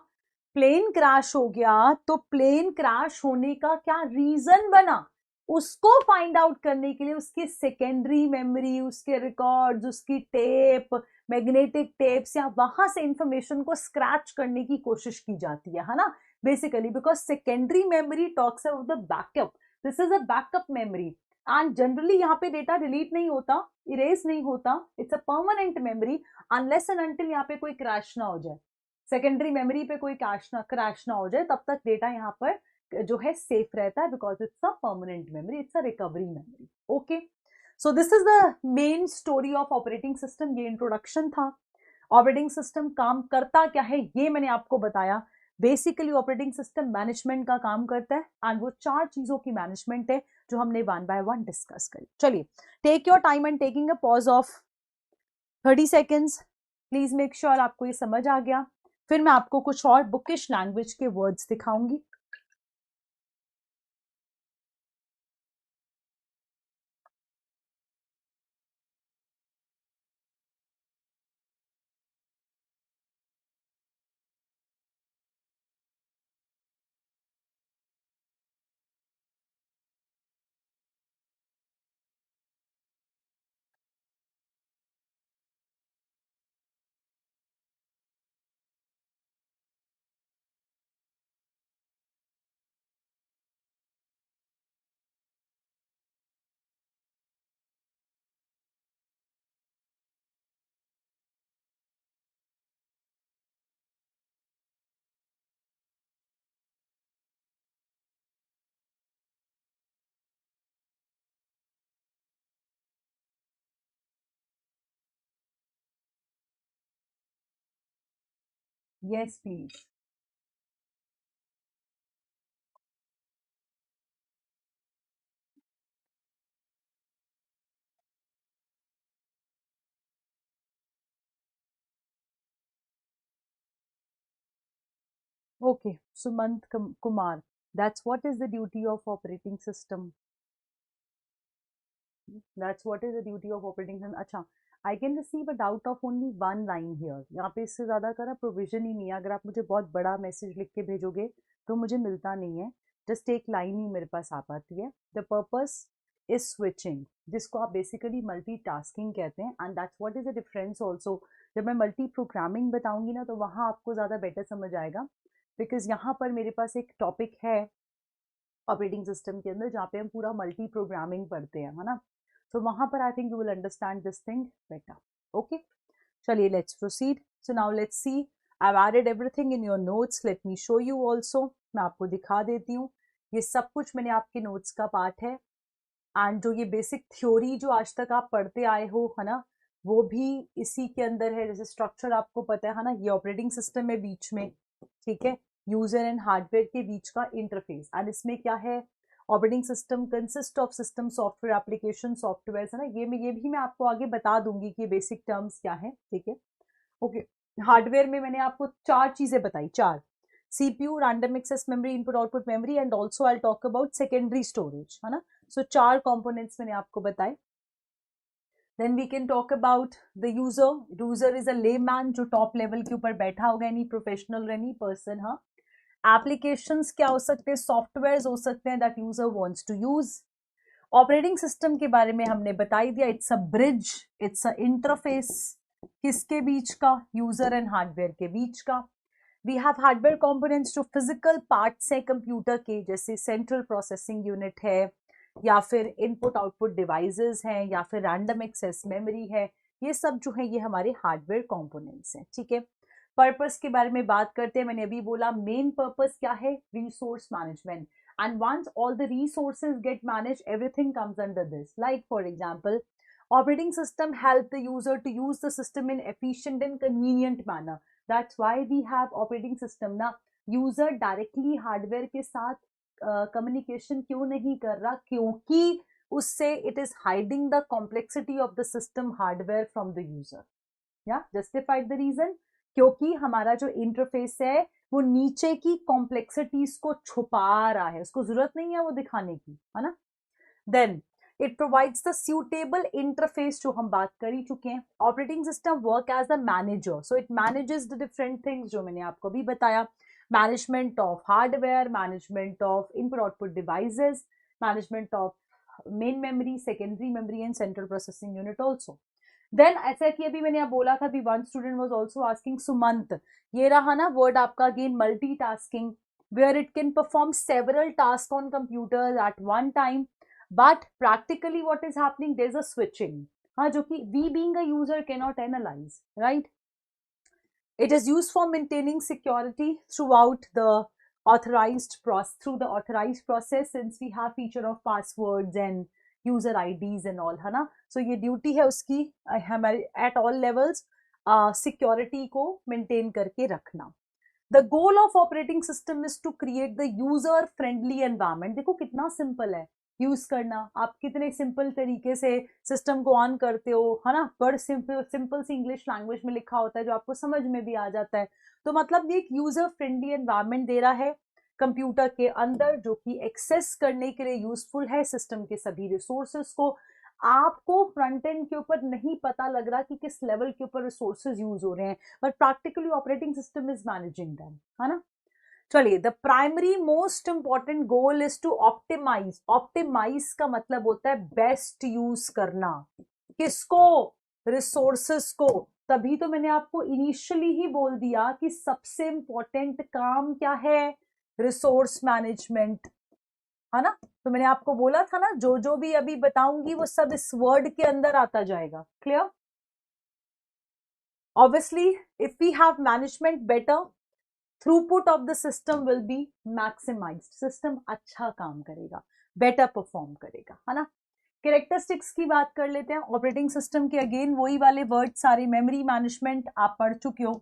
प्लेन क्रैश हो गया, तो प्लेन क्रैश होने का क्या रीजन बना, उसको फाइंड आउट करने के लिए उसकी सेकेंडरी मेमोरी, उसके रिकॉर्ड्स, उसकी टेप, मैग्नेटिक टेप्स, या वहां से इंफॉर्मेशन को स्क्रैच करने की कोशिश की जाती है ना, basically because secondary memory talks about the backup. This is a backup memory and generally यहाँ पे डेटा डिलीट नहीं होता, इरेज नहीं होता, it's a permanent memory unless and until यहाँ पे कोई क्रैश ना हो जाए, सेकेंडरी मेमोरी पे कोई क्रैश ना हो जाए, तब तक डेटा यहाँ पर जो है सेफ रहता है, because it's a permanent memory, it's a recovery memory. Okay, so this is the main story of operating system. ये इंट्रोडक्शन था. ऑपरेटिंग सिस्टम काम करता क्या है ये मैंने आपको बताया. बेसिकली ऑपरेटिंग सिस्टम मैनेजमेंट का काम करता है, एंड वो 4 चीजों की मैनेजमेंट है जो हमने 1 by 1 डिस्कस करी. चलिए, take your time and taking a pause of 30 seconds. Please make sure आपको ये समझ आ गया. फिर मैं आपको कुछ और बुकिश लैंग्वेज के वर्ड्स दिखाऊंगी. Yes please. Okay, Sumant Kumar, that's what is the duty of operating system. That's what is the duty of operating system. अच्छा, I can receive a doubt of only one line here. यहाँ पे इससे ज़्यादा का ना provision ही नहीं है. अगर आप मुझे बहुत बड़ा मैसेज लिख के भेजोगे तो मुझे मिलता नहीं है. जस्ट एक लाइन ही मेरे पास आ पाती है. द पर्पस इज स्विचिंग, जिसको आप बेसिकली मल्टीटास्किंग कहते हैं, and that's what is the difference also. जब मैं मल्टी प्रोग्रामिंग बताऊंगी ना तो वहाँ आपको ज़्यादा बेटर समझ आएगा, बिकॉज यहाँ पर मेरे पास एक टॉपिक है ऑपरेटिंग सिस्टम के अंदर जहाँ पे हम पूरा मल्टी प्रोग्रामिंग पढ़ते हैं, है ना. तो वहां पर I think you will understand this thing better. Okay, चलिए let's proceed. So now let's see. I have added everything in your notes. Let me show you also. मैं आपको दिखा देती हूँ. ये सब कुछ मैंने आपके नोट्स का पार्ट है, एंड जो ये बेसिक थ्योरी जो आज तक आप पढ़ते आए हो, है ना, वो भी इसी के अंदर है. जैसे स्ट्रक्चर आपको पता है ना, ये ऑपरेटिंग सिस्टम है बीच में, ठीक है, यूजर एंड हार्डवेयर के बीच का इंटरफेस. एंड इसमें क्या है, operating system consist of system, software, application, software, है ना. ये भी मैं आपको आगे बता दूंगी कि बेसिक टर्म्स क्या है, ठीक है. ओके, हार्डवेयर में मैंने आपको 4 चीजें बताई. 4: CPU, random access memory, input output memory, and also I talk about secondary storage, है ना. सो 4 कंपोनेंट्स मैंने आपको बताए. Then we can talk about the user. User is a layman जो टॉप लेवल के ऊपर बैठा होगा, एनी प्रोफेशनल, एनी पर्सन. हाँ, एप्लीकेशंस क्या हो सकते हैं, सॉफ्टवेयर हो सकते हैं that user wants to use. Operating system के बारे में हमने बताई दिया. It's a bridge, it's a interface. किसके बीच का, यूजर एंड हार्डवेयर के बीच का. वी हैव हार्डवेयर कंपोनेंट्स जो फिजिकल पार्ट्स हैं कंप्यूटर के, जैसे सेंट्रल प्रोसेसिंग यूनिट है, या फिर इनपुट आउटपुट डिवाइसेस हैं, या फिर रैंडम एक्सेस मेमोरी है. ये सब जो है ये हमारे हार्डवेयर कंपोनेंट्स हैं, ठीक है. पर्पस के बारे में बात करते हैं. मैंने अभी बोला मेन पर्पस क्या है, resource management. And once all the resources get managed, everything comes under this. Like for example, operating system help the user to use the system in efficient and convenient manner. That's why we have operating system. ना user directly hardware के साथ communication क्यों नहीं कर रहा, क्योंकि उससे it is hiding the complexity of the system hardware from the user. Yeah, justified the reason. क्योंकि हमारा जो इंटरफेस है वो नीचे की कॉम्प्लेक्सिटीज को छुपा रहा है, उसको जरूरत नहीं है वो दिखाने की, है ना. Then it provides the suitable interface, जो हम बात कर ही चुके हैं. Operating system work as the manager, so it manages the different things जो मैंने आपको भी बताया. Management of hardware, management of input output devices, management of main memory, secondary memory, and central processing unit also. Then ऐसा कि अभी मैंने बोला था, one student was also asking, Sumant, ये रहा ना वर्ड आपका again, multitasking, where it can perform several task on computer at one time, but practically what is happening, there is a switching. हाँ, जो कि we being a user can not analyse, right. It is used for maintaining security throughout the through the authorized process, since we have feature of passwords and user IDs and all, है ना. So ये duty है उसकी हमारे at all levels security को maintain करके रखना. The goal of operating system is to create the user friendly environment. देखो कितना सिंपल है यूज करना, आप कितने सिंपल तरीके से सिस्टम को ऑन करते हो, है ना. बड़ सिंपल सी इंग्लिश लैंग्वेज में लिखा होता है जो आपको समझ में भी आ जाता है. तो मतलब ये एक यूजर फ्रेंडली एनवायरनमेंट दे रहा है कंप्यूटर के अंदर, जो कि एक्सेस करने के लिए यूजफुल है सिस्टम के सभी रिसोर्सेस को. आपको फ्रंट एंड के ऊपर नहीं पता लग रहा कि किस लेवल के ऊपर रिसोर्सेज यूज हो रहे हैं, but practically operating system is managing them, है ना. चलिए, the primary most important goal is to optimise. Optimise का मतलब होता है बेस्ट यूज करना. किसको? रिसोर्सेस को. तभी तो मैंने आपको इनिशियली ही बोल दिया कि सबसे इंपॉर्टेंट काम क्या है, रिसोर्स मैनेजमेंट, है ना. तो मैंने आपको बोला था ना, जो जो भी अभी बताऊंगी वो सब इस वर्ड के अंदर आता जाएगा. Clear? Obviously if we have management better, throughput of the system will be maximised. System अच्छा काम करेगा, बेटर परफॉर्म करेगा, है ना. कैरेक्टरिस्टिक्स की बात कर लेते हैं ऑपरेटिंग सिस्टम के. अगेन वही वाले वर्ड सारे. मेमोरी मैनेजमेंट आप पढ़ चुके हो,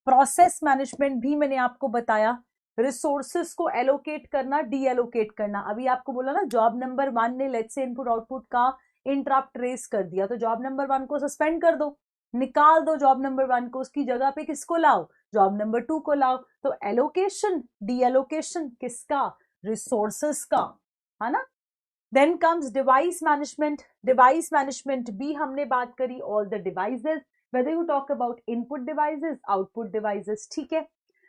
प्रोसेस मैनेजमेंट भी मैंने आपको बताया, रिसोर्सेस को एलोकेट करना, डी एलोकेट करना. अभी आपको बोला ना, जॉब नंबर 1 ने लेट्स से इनपुट आउटपुट का इंटरप्ट रेस कर दिया, तो जॉब नंबर 1 को सस्पेंड कर दो, निकाल दो जॉब नंबर 1 को, उसकी जगह पे किसको लाओ, जॉब नंबर 2 को लाओ. तो एलोकेशन, डी एलोकेशन किसका, रिसोर्सेस का, है ना. Then comes device management. Device management भी हमने बात करी, all the devices, whether you talk about input devices, output devices, ठीक है.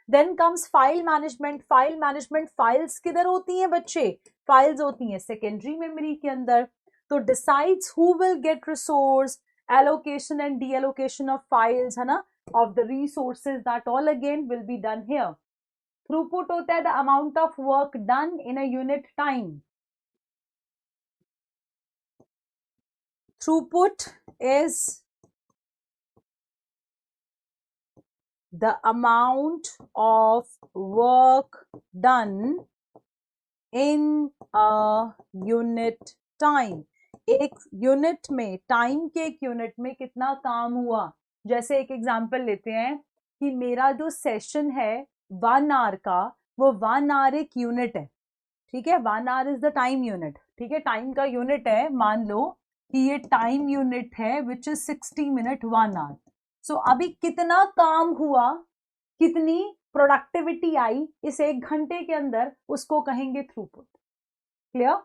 Then comes file management. File management, files किधर होती हैं बच्चे, फाइल्स होती हैं सेकेंडरी मेमोरी के अंदर. तो decides who will get resource, allocation and deallocation of files, है ना, of the resources, that all again will be done here. Throughput होता है the amount of work done in a unit time. Throughput is the amount of work done in a unit time. एक unit में, time के एक unit में कितना काम हुआ. जैसे एक एग्जांपल लेते हैं कि मेरा जो सेशन है 1 आवर का, वो 1 आवर एक यूनिट है, ठीक है. 1 our is the time unit, ठीक है. टाइम का यूनिट है, मान लो कि ये टाइम यूनिट है विच इज 60 मिनट 1 आवर. सो अभी कितना काम हुआ, कितनी प्रोडक्टिविटी आई इस 1 घंटे के अंदर, उसको कहेंगे थ्रूपुट. क्लियर?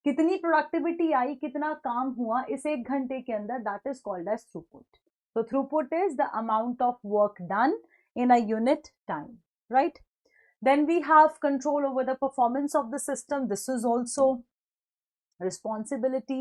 कितनी प्रोडक्टिविटी आई, कितना काम हुआ इस 1 घंटे के अंदर, that is called as throughput. तो throughput is the amount of work done in a unit time, right. Then we have control over the performance of the system. This is also responsibility,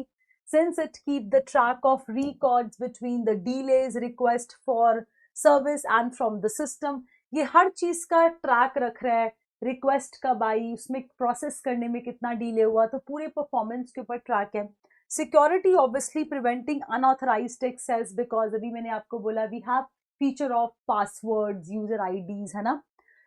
since it keeps the track of records between the delays, request for service and from the system. ये हर चीज का track रख रहा है, request कब आई, उसमें process करने में कितना डिले हुआ, तो पूरे परफॉर्मेंस के ऊपर ट्रैक है. Security obviously preventing unauthorised access, because अभी मैंने आपको बोला we have feature of passwords, user IDs, है ना.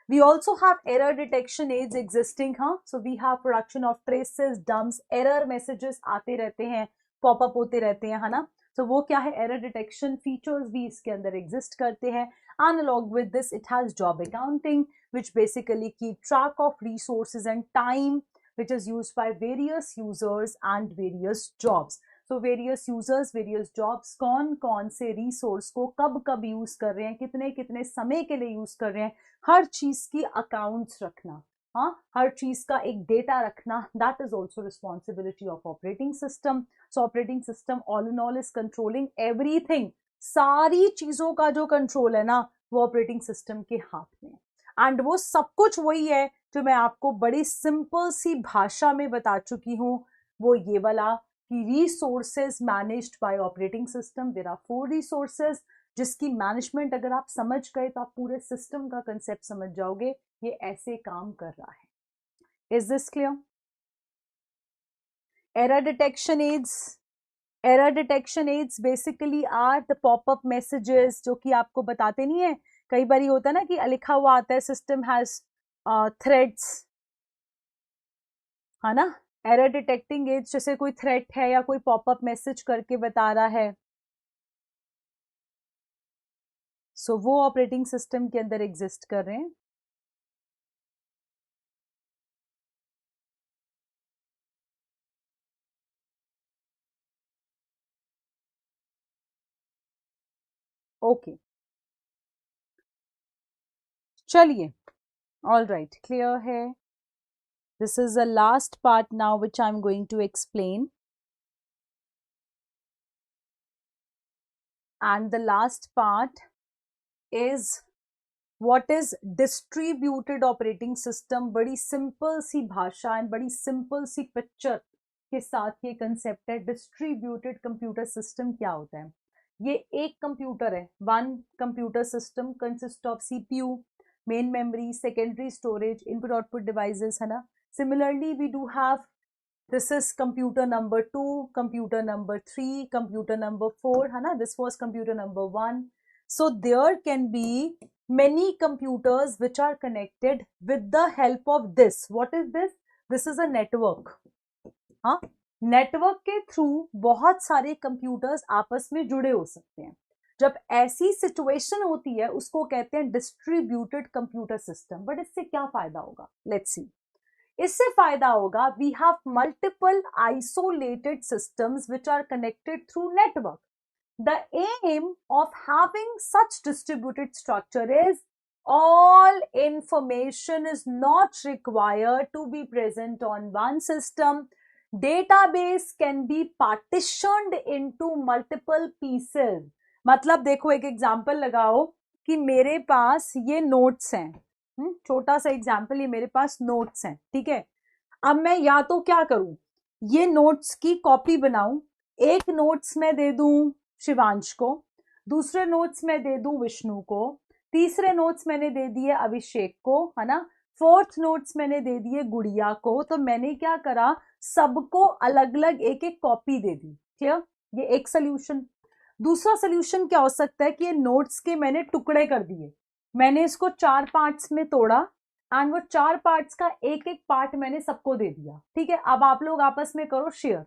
We also have error detection aids existing, हाँ. So we have production of traces, dumps, error messages आते रहते हैं, पॉपअप होते रहते हैं, है ना. So वो क्या है, error detection features भी इसके अंदर exist करते हैं. And along with this, it has job accounting, which basically keep track of resources and time, which is used by various users and various jobs. So various users, various jobs, कौन कौन से resource को कब कब use कर रहे हैं, कितने कितने समय के लिए use कर रहे हैं, हर चीज की accounts रखना, हाँ, हर चीज का एक data रखना, that is also responsibility of operating system. So operating system all in all is controlling everything. सारी चीजों का जो कंट्रोल है ना, वो ऑपरेटिंग सिस्टम के हाथ में है. एंड वो सब कुछ वही है जो मैं आपको बड़ी सिंपल सी भाषा में बता चुकी हूँ, वो ये वाला कि resources managed by operating system. There are 4 resources जिसकी मैनेजमेंट अगर आप समझ गए तो आप पूरे सिस्टम का कंसेप्ट समझ जाओगे, ये ऐसे काम कर रहा है. Is this clear? Error detection aids. Error detection aids basically are the popup messages, जो कि आपको बताते नहीं है. कई बार होता है ना कि लिखा हुआ आता है सिस्टम हैज थ्रेड्स, है ना। एरर डिटेक्टिंग एज जैसे कोई थ्रेट है या कोई पॉपअप मैसेज करके बता रहा है, सो वो ऑपरेटिंग सिस्टम के अंदर एग्जिस्ट कर रहे हैं। ओके, चलिए, ऑल राइट, क्लियर है। This is the last part now which I am going to explain, and the last part is what is distributed operating system. बड़ी सिंपल सी भाषा एंड बड़ी सिंपल सी पिक्चर के साथ ये कंसेप्ट है। डिस्ट्रीब्यूटेड कंप्यूटर सिस्टम क्या होता है? ये एक कंप्यूटर है, one computer system consist of CPU, main memory, secondary storage, input output devices, है ना। Similarly we do have, this is computer number 2, computer number 3, computer number 4, है ना, this was computer number 1. So there can be many computers which are connected with the help of this. What is this? This is a network. हाँ, network के through बहुत सारे computers आपस में जुड़े हो सकते हैं। जब ऐसी सिचुएशन होती है उसको कहते हैं डिस्ट्रीब्यूटेड कंप्यूटर सिस्टम। बट इससे क्या फायदा होगा? Let's see. इससे फायदा होगा, we have multiple isolated systems which are connected through network. The aim of having such distributed structure is all information is not required to be present on one system. Database can be partitioned into multiple pieces. मतलब देखो, एक example लगाओ कि मेरे पास ये notes हैं, छोटा सा एग्जाम्पल, ये मेरे पास नोट्स हैं, ठीक है। अब मैं या तो क्या करूं, ये नोट्स की कॉपी बनाऊं, एक नोट्स में दे दूं शिवांश को, दूसरे नोट्स में दे दूं विष्णु को, तीसरे नोट्स मैंने दे दिए अभिषेक को, है ना, फोर्थ नोट्स मैंने दे दिए गुड़िया को। तो मैंने क्या करा, सबको अलग अलग एक एक कॉपी दे दी। क्लियर? ये एक सोल्यूशन। दूसरा सोल्यूशन क्या हो सकता है कि ये नोट्स के मैंने टुकड़े कर दिए, मैंने इसको 4 पार्ट्स में तोड़ा, एंड वो 4 पार्ट्स का एक एक पार्ट मैंने सबको दे दिया। ठीक है, अब आप लोग आपस में करो share,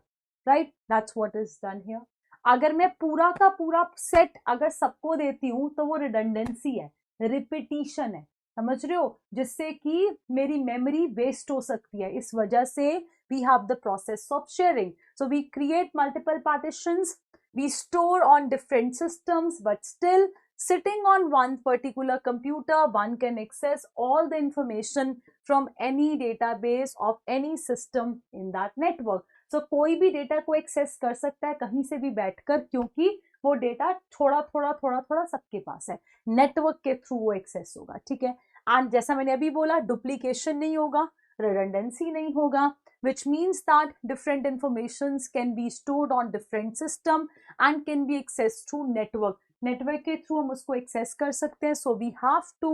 right? That's what is done here. अगर मैं पूरा का पूरा सेट अगर सबको देती हूं तो वो रिडंडेंसी है, रिपीटिशन है, समझ रहे हो, जिससे कि मेरी मेमोरी वेस्ट हो सकती है। इस वजह से we have the process of sharing. So we create multiple partitions, we store on different systems, but still sitting on one particular computer, one can access all the information from any database of any system in that network. So कोई भी data को access कर सकता है कहीं से भी बैठकर, क्योंकि वो डेटा थोड़ा थोड़ा थोड़ा थोड़ा सबके पास है, नेटवर्क के थ्रू वो एक्सेस होगा। ठीक है, एंड जैसा मैंने अभी बोला, डुप्लीकेशन नहीं होगा, redundancy नहीं होगा, which means that different informations can be stored on different system and can be accessed through network. Network के through हम उसको access कर सकते हैं. So we have to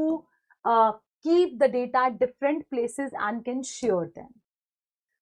keep the data at different places and can share them.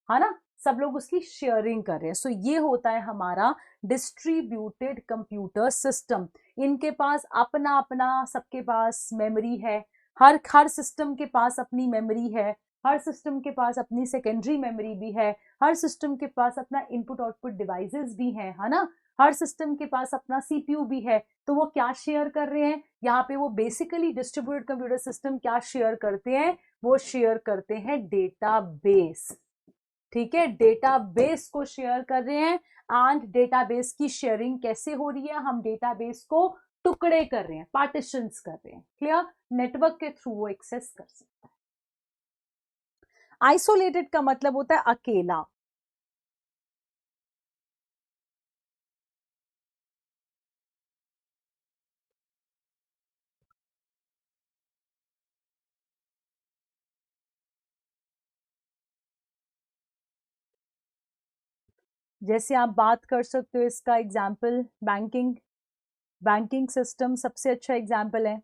है ना, सब लोग उसकी शेयरिंग कर रहे हैं। सो ये होता है हमारा डिस्ट्रीब्यूटेड कंप्यूटर सिस्टम। इनके पास अपना अपना, सबके पास मेमोरी है, हर सिस्टम के पास अपनी मेमोरी है, हर सिस्टम के पास अपनी सेकेंडरी मेमोरी भी है, हर सिस्टम के पास अपना इनपुट आउटपुट डिवाइसेस भी हैं, है ना, हर सिस्टम के पास अपना सीपीयू भी है। तो वो क्या शेयर कर रहे हैं यहाँ पे? वो बेसिकली डिस्ट्रीब्यूटेड कंप्यूटर सिस्टम क्या शेयर करते हैं? वो शेयर करते हैं डेटाबेस। ठीक है, डेटाबेस को शेयर कर रहे हैं। एंड डेटाबेस की शेयरिंग कैसे हो रही है? हम डेटाबेस को टुकड़े कर रहे हैं, पार्टीशंस कर रहे हैं। क्लियर? नेटवर्क के थ्रू वो एक्सेस कर सकता है। आइसोलेटेड का मतलब होता है अकेला। जैसे आप बात कर सकते हो, इसका एग्जाम्पल बैंकिंग सिस्टम सबसे अच्छा एग्जाम्पल है।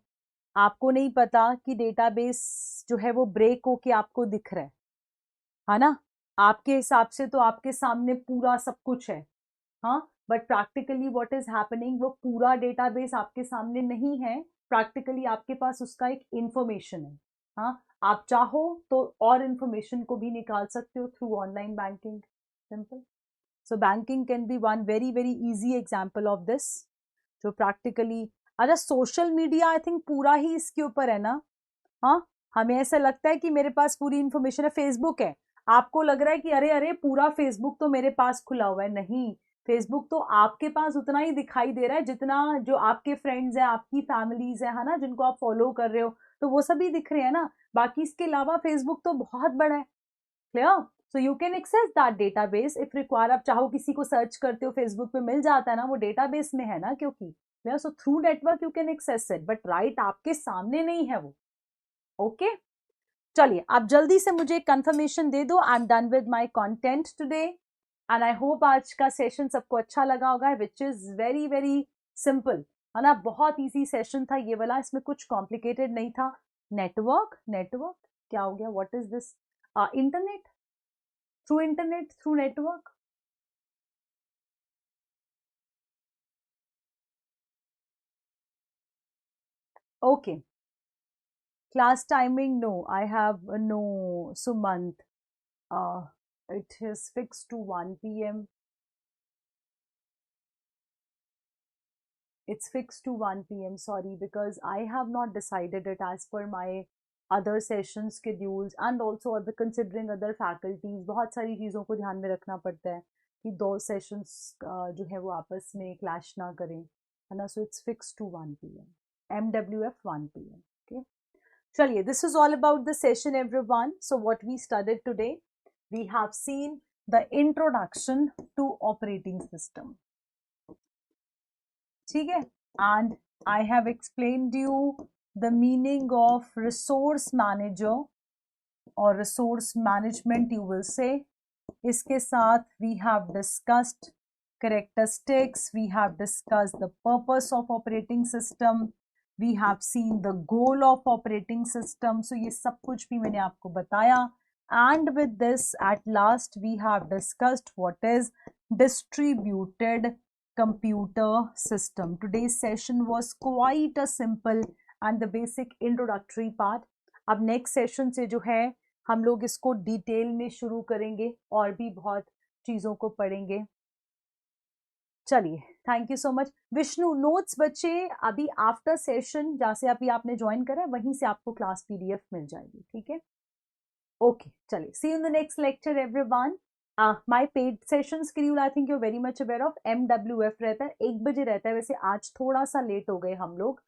आपको नहीं पता कि डेटाबेस जो है वो ब्रेक होके आपको दिख रहा है ना, आपके हिसाब से तो आपके सामने पूरा सब कुछ है, हाँ, but practically what is happening, वो पूरा डेटाबेस आपके सामने नहीं है, प्रैक्टिकली आपके पास उसका एक इंफॉर्मेशन है। हाँ, आप चाहो तो और इंफॉर्मेशन को भी निकाल सकते हो through online banking, simple. So banking can be one very very easy example of this, जो प्रैक्टिकली। अच्छा, सोशल मीडिया आई थिंक पूरा ही इसके ऊपर है ना। हाँ, हमें ऐसा लगता है कि मेरे पास पूरी इंफॉर्मेशन है, फेसबुक है, आपको लग रहा है कि अरे अरे पूरा फेसबुक तो मेरे पास खुला हुआ है। नहीं, फेसबुक तो आपके पास उतना ही दिखाई दे रहा है जितना जो आपके फ्रेंड्स है, आपकी फैमिलीज है ना, जिनको आप फॉलो कर रहे हो, तो वो सभी दिख रहे हैं ना। बाकी इसके अलावा फेसबुक तो बहुत बड़ा है, clear. So you can access that database if require. आप चाहो किसी को सर्च करते हो फेसबुक पे मिल जाता है ना, वो डेटाबेस में है ना, क्योंकि clear. So through network you can access it, but right आपके सामने नहीं है वो। ओके, चलिए आप जल्दी से मुझे कंफर्मेशन दे दो, I am done with my content today, and I hope आज का सेशन सबको अच्छा लगा होगा, which is very very simple, है ना। बहुत इजी सेशन था ये वाला, इसमें कुछ कॉम्प्लिकेटेड नहीं था। नेटवर्क, नेटवर्क क्या हो गया, what is this? Internet, through internet, through network. Okay, class timing, no, I have no, Sumant, it is fixed to 1 p.m. It's fixed to 1 p.m. Sorry, because I have not decided it as per my other session schedules and also other considering other faculties. बहुत सारी चीज़ों को ध्यान में रखना पड़ता है कि दो सेशंस जो है वो आपस में क्लैश ना करें, है ना। So it's fix to 1 p.m. MWF 1 p.m. Okay. चलिए, this is all about the session everyone. So what we studied today, we have seen the introduction to operating system. ठीक है, and I have explained you the meaning of resource manager or resource management you will say. इसके साथ we have discussed characteristics, we have discussed the purpose of operating system, we have seen the goal of operating system. So ये सब कुछ भी मैंने आपको बताया, and with this at last we have discussed what is distributed computer system. Today's session was quite a simple and the basic introductory part. अब next session से जो है हम लोग इसको डिटेल में शुरू करेंगे और भी बहुत चीजों को पढ़ेंगे। चलिए, thank you so much. Vishnu, notes बच्चे अभी आफ्टर सेशन जहाँ से अभी आपने ज्वाइन करा है वहीं से आपको क्लास PDF मिल जाएगी, ठीक है। ओके, चलिए, see you in the next lecture everyone. My paid session schedule I think you very much aware of. MWF रहता है 1 बजे रहता है, वैसे आज थोड़ा सा लेट हो गए हम लोग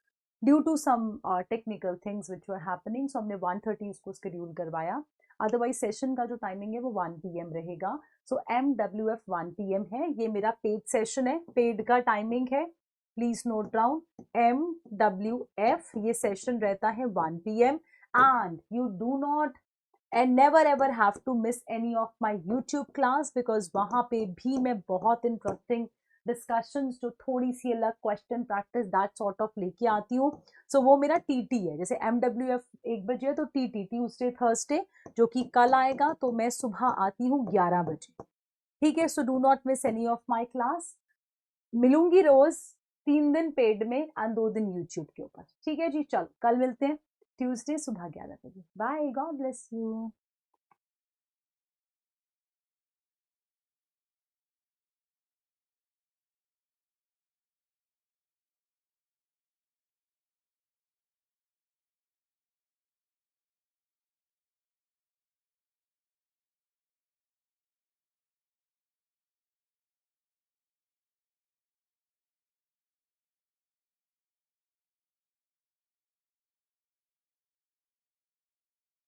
due to some technical things which were happening, so हमने 1:30 इसको शेड्यूल करवाया। अदरवाइज सेशन का जो टाइमिंग है वो 1 PM रहेगा। सो MWF 1 PM है, ये मेरा पेड सेशन है, पेड का टाइमिंग है, प्लीज नोट डाउन। MWF ये सेशन रहता है 1 PM, and you do not and never ever have to miss any of my YouTube class, because वहां पे भी मैं बहुत इंटरेस्टिंग डिस्कशंस जो थोड़ी सी अलग question practice that sort of लेके आती हूँ। सो वो मेरा TT है, जैसे MWF 1 बजे है तो TT ट्यूसडे थर्सडे जो कि कल आएगा, तो मैं सुबह आती हूँ 11 बजे, ठीक है। So do not miss any of my class. मिलूंगी रोज 3 दिन पेड में एंड 2 दिन यूट्यूब के ऊपर, ठीक है जी। चलो, कल मिलते हैं ट्यूसडे सुबह 11 बजे। Bye, God bless you.